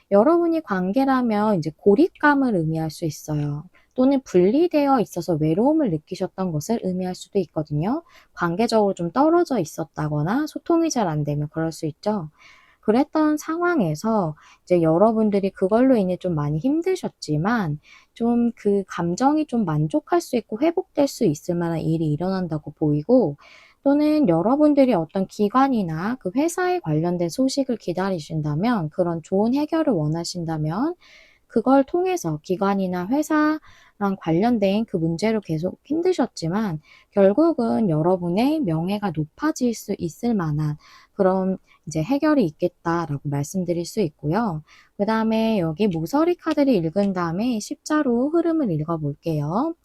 여러분이 관계라면 이제 고립감을 의미할 수 있어요. 또는 분리되어 있어서 외로움을 느끼셨던 것을 의미할 수도 있거든요. 관계적으로 좀 떨어져 있었다거나 소통이 잘 안 되면 그럴 수 있죠. 그랬던 상황에서 이제 여러분들이 그걸로 인해 좀 많이 힘드셨지만, 좀 그 감정이 좀 만족할 수 있고 회복될 수 있을 만한 일이 일어난다고 보이고, 또는 여러분들이 어떤 기관이나 그 회사에 관련된 소식을 기다리신다면, 그런 좋은 해결을 원하신다면 그걸 통해서 기관이나 회사랑 관련된 그 문제로 계속 힘드셨지만 결국은 여러분의 명예가 높아질 수 있을 만한 그런 이제 해결이 있겠다라고 말씀드릴 수 있고요. 그다음에 여기 모서리 카드를 읽은 다음에 십자로 흐름을 읽어 볼게요.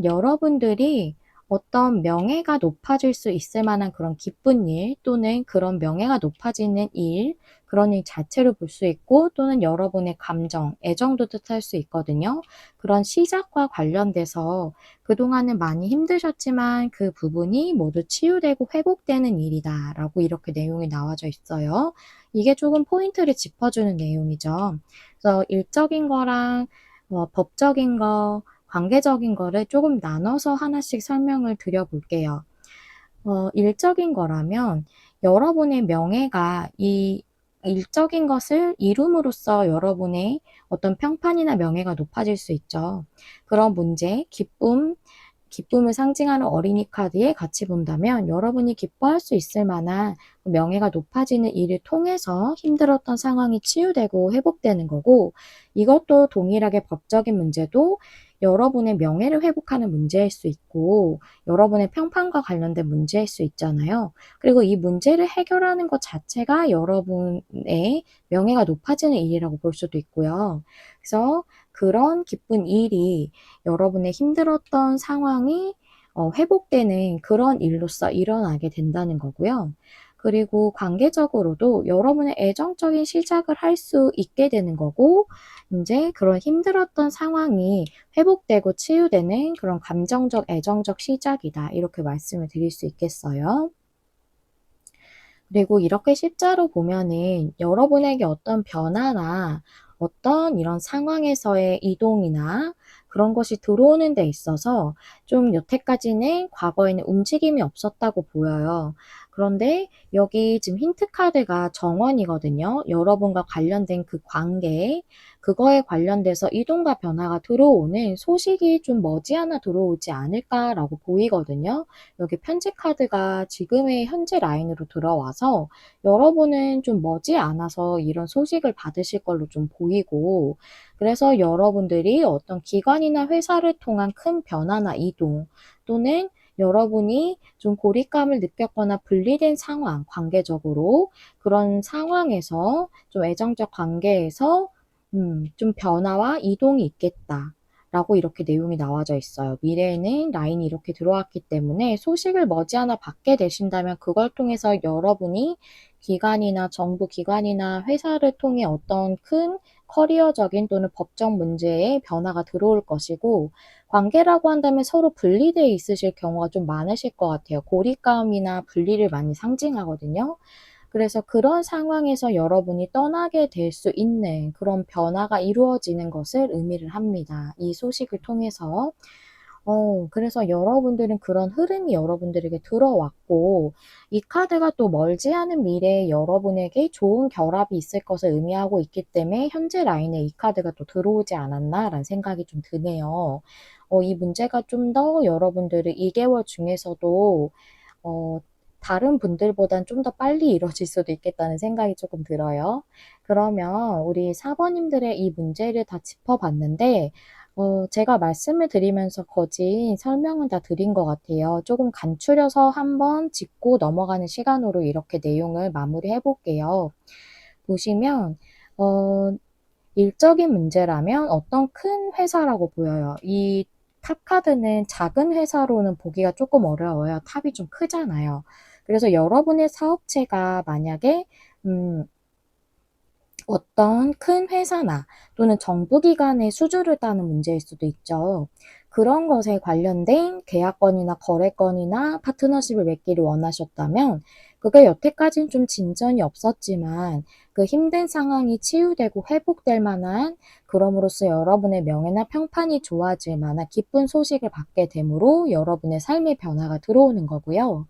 여러분들이 어떤 명예가 높아질 수 있을 만한 그런 기쁜 일 또는 그런 명예가 높아지는 일, 그런 일 자체로 볼 수 있고 또는 여러분의 감정, 애정도 뜻할 수 있거든요. 그런 시작과 관련돼서 그동안은 많이 힘드셨지만 그 부분이 모두 치유되고 회복되는 일이다라고 이렇게 내용이 나와져 있어요. 이게 조금 포인트를 짚어주는 내용이죠. 그래서 일적인 거랑 법적인 거, 관계적인 거를 조금 나눠서 하나씩 설명을 드려볼게요. 일적인 거라면 여러분의 명예가 이 일적인 것을 이룸으로써 여러분의 어떤 평판이나 명예가 높아질 수 있죠. 그런 문제, 기쁨을 상징하는 어린이 카드에 같이 본다면 여러분이 기뻐할 수 있을 만한 명예가 높아지는 일을 통해서 힘들었던 상황이 치유되고 회복되는 거고, 이것도 동일하게 법적인 문제도 여러분의 명예를 회복하는 문제일 수 있고 여러분의 평판과 관련된 문제일 수 있잖아요. 그리고 이 문제를 해결하는 것 자체가 여러분의 명예가 높아지는 일이라고 볼 수도 있고요. 그래서 그런 기쁜 일이 여러분의 힘들었던 상황이 회복되는 그런 일로서 일어나게 된다는 거고요. 그리고 관계적으로도 여러분의 애정적인 시작을 할 수 있게 되는 거고, 이제 그런 힘들었던 상황이 회복되고 치유되는 그런 감정적, 애정적 시작이다. 이렇게 말씀을 드릴 수 있겠어요. 그리고 이렇게 십자로 보면은 여러분에게 어떤 변화나 어떤 이런 상황에서의 이동이나 그런 것이 들어오는 데 있어서 좀 여태까지는 과거에는 움직임이 없었다고 보여요. 그런데 여기 지금 힌트 카드가 정원이거든요. 여러분과 관련된 그 관계, 그거에 관련돼서 이동과 변화가 들어오는 소식이 좀 머지않아 들어오지 않을까라고 보이거든요. 여기 편지 카드가 지금의 현재 라인으로 들어와서 여러분은 좀 머지않아서 이런 소식을 받으실 걸로 좀 보이고, 그래서 여러분들이 어떤 기관이나 회사를 통한 큰 변화나 이동 또는 여러분이 좀 고립감을 느꼈거나 분리된 상황, 관계적으로 그런 상황에서 좀 애정적 관계에서 좀 변화와 이동이 있겠다. 라고 이렇게 내용이 나와져 있어요. 미래에는 라인이 이렇게 들어왔기 때문에 소식을 머지않아 받게 되신다면 그걸 통해서 여러분이 기관이나 정부 기관이나 회사를 통해 어떤 큰 커리어적인 또는 법적 문제에 변화가 들어올 것이고, 관계라고 한다면 서로 분리되어 있으실 경우가 좀 많으실 것 같아요. 고립감이나 분리를 많이 상징하거든요. 그래서 그런 상황에서 여러분이 떠나게 될 수 있는 그런 변화가 이루어지는 것을 의미를 합니다. 이 소식을 통해서. 그래서 여러분들은 그런 흐름이 여러분들에게 들어왔고, 이 카드가 또 멀지 않은 미래에 여러분에게 좋은 결합이 있을 것을 의미하고 있기 때문에 현재 라인에 이 카드가 또 들어오지 않았나라는 생각이 좀 드네요. 이 문제가 좀 더 여러분들의 2개월 중에서도 어, 다른 분들보단 좀 더 빨리 이루어질 수도 있겠다는 생각이 조금 들어요. 그러면 우리 사번님들의 이 문제를 다 짚어봤는데, 제가 말씀을 드리면서 거진 설명은 다 드린 것 같아요. 조금 간추려서 한번 짚고 넘어가는 시간으로 이렇게 내용을 마무리해 볼게요. 보시면, 어, 일적인 문제라면 어떤 큰 회사라고 보여요. 이 탑 카드는 작은 회사로는 보기가 조금 어려워요. 탑이 좀 크잖아요. 그래서 여러분의 사업체가 만약에 음, 어떤 큰 회사나 또는 정부기관의 수주를 따는 문제일 수도 있죠. 그런 것에 관련된 계약건이나 거래건이나 파트너십을 맺기를 원하셨다면 그게 여태까지는 좀 진전이 없었지만 그 힘든 상황이 치유되고 회복될 만한, 그럼으로써 여러분의 명예나 평판이 좋아질 만한 기쁜 소식을 받게 되므로 여러분의 삶의 변화가 들어오는 거고요.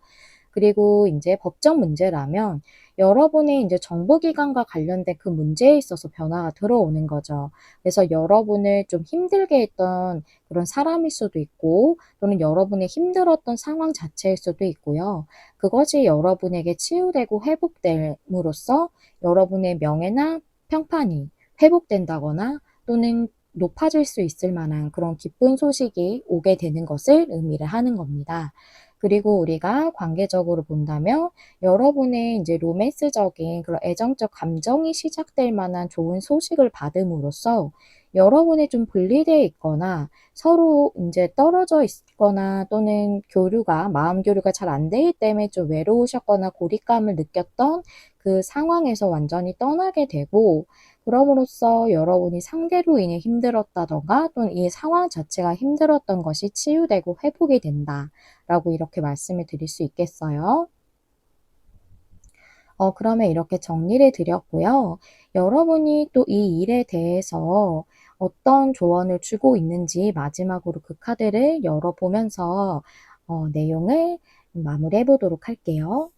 그리고 이제 법적 문제라면 여러분의 이제 정보기관과 관련된 그 문제에 있어서 변화가 들어오는 거죠. 그래서 여러분을 좀 힘들게 했던 그런 사람일 수도 있고 또는 여러분의 힘들었던 상황 자체일 수도 있고요. 그것이 여러분에게 치유되고 회복됨으로써 여러분의 명예나 평판이 회복된다거나 또는 높아질 수 있을 만한 그런 기쁜 소식이 오게 되는 것을 의미를 하는 겁니다. 그리고 우리가 관계적으로 본다면 여러분의 이제 로맨스적인 그런 애정적 감정이 시작될 만한 좋은 소식을 받음으로써 여러분이 좀 분리되어 있거나 서로 이제 떨어져 있거나 또는 마음 교류가 잘 안 되기 때문에 좀 외로우셨거나 고립감을 느꼈던 그 상황에서 완전히 떠나게 되고, 그럼으로써 여러분이 상대로 인해 힘들었다던가 또는 이 상황 자체가 힘들었던 것이 치유되고 회복이 된다라고 이렇게 말씀을 드릴 수 있겠어요. 그러면 이렇게 정리를 드렸고요. 여러분이 또 이 일에 대해서 어떤 조언을 주고 있는지 마지막으로 그 카드를 열어보면서 내용을 마무리해 보도록 할게요.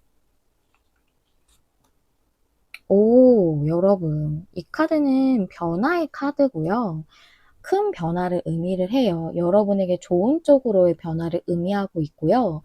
오, 여러분, 이 카드는 변화의 카드고요. 큰 변화를 의미를 해요. 여러분에게 좋은 쪽으로의 변화를 의미하고 있고요.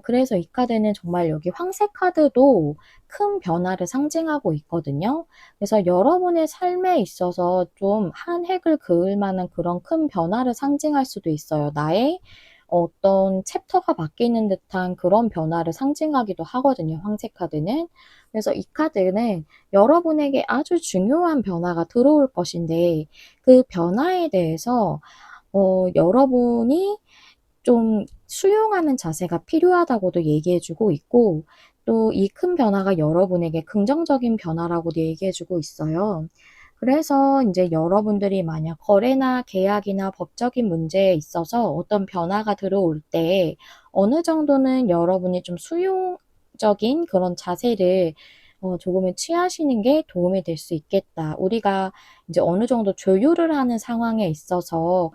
그래서 이 카드는 정말 여기 황새 카드도 큰 변화를 상징하고 있거든요. 그래서 여러분의 삶에 있어서 좀 한 획을 그을 만한 그런 큰 변화를 상징할 수도 있어요. 나의 어떤 챕터가 바뀌는 듯한 그런 변화를 상징하기도 하거든요, 황새 카드는. 그래서 이 카드는 여러분에게 아주 중요한 변화가 들어올 것인데, 그 변화에 대해서 여러분이 좀 수용하는 자세가 필요하다고도 얘기해 주고 있고, 또 이 큰 변화가 여러분에게 긍정적인 변화라고도 얘기해 주고 있어요. 그래서 인제 여러분들이 만약 거래나 계약이나 법적인 문제에 있어서 어떤 변화가 들어올 때 어느 정도는 여러분이 좀 수용적인 그런 자세를 조금은 취하시는 게 도움이 될 수 있겠다. 우리가 이제 어느 정도 조율을 하는 상황에 있어서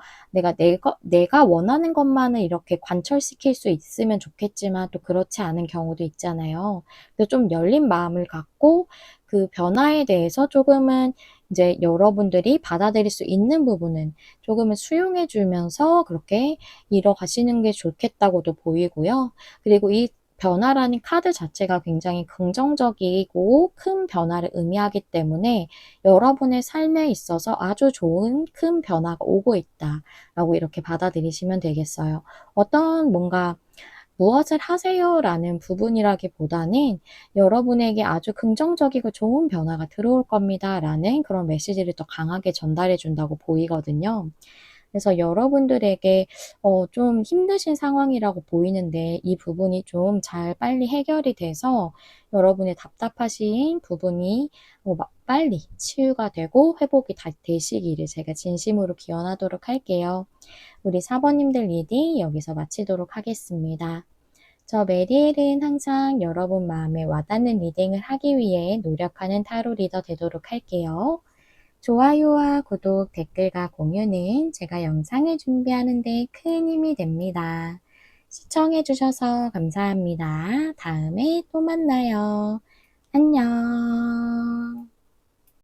내가 원하는 것만을 이렇게 관철시킬 수 있으면 좋겠지만 또 그렇지 않은 경우도 있잖아요. 그래서 좀 열린 마음을 갖고 그 변화에 대해서 조금은 이제 여러분들이 받아들일 수 있는 부분은 조금은 수용해 주면서 그렇게 이뤄가시는 게 좋겠다고도 보이고요. 그리고 이 변화라는 카드 자체가 굉장히 긍정적이고 큰 변화를 의미하기 때문에 여러분의 삶에 있어서 아주 좋은 큰 변화가 오고 있다라고 이렇게 받아들이시면 되겠어요. 어떤 뭔가 무엇을 하세요라는 부분이라기보다는 여러분에게 아주 긍정적이고 좋은 변화가 들어올 겁니다라는 그런 메시지를 더 강하게 전달해 준다고 보이거든요. 그래서 여러분들에게 좀 힘드신 상황이라고 보이는데 이 부분이 좀 잘 빨리 해결이 돼서 여러분의 답답하신 부분이 빨리 치유가 되고 회복이 다 되시기를 제가 진심으로 기원하도록 할게요. 우리 사번님들 리딩 여기서 마치도록 하겠습니다. 저 메리엘은 항상 여러분 마음에 와닿는 리딩을 하기 위해 노력하는 타로 리더 되도록 할게요. 좋아요와 구독, 댓글과 공유는 제가 영상을 준비하는 데 큰 힘이 됩니다. 시청해주셔서 감사합니다. 다음에 또 만나요. 안녕.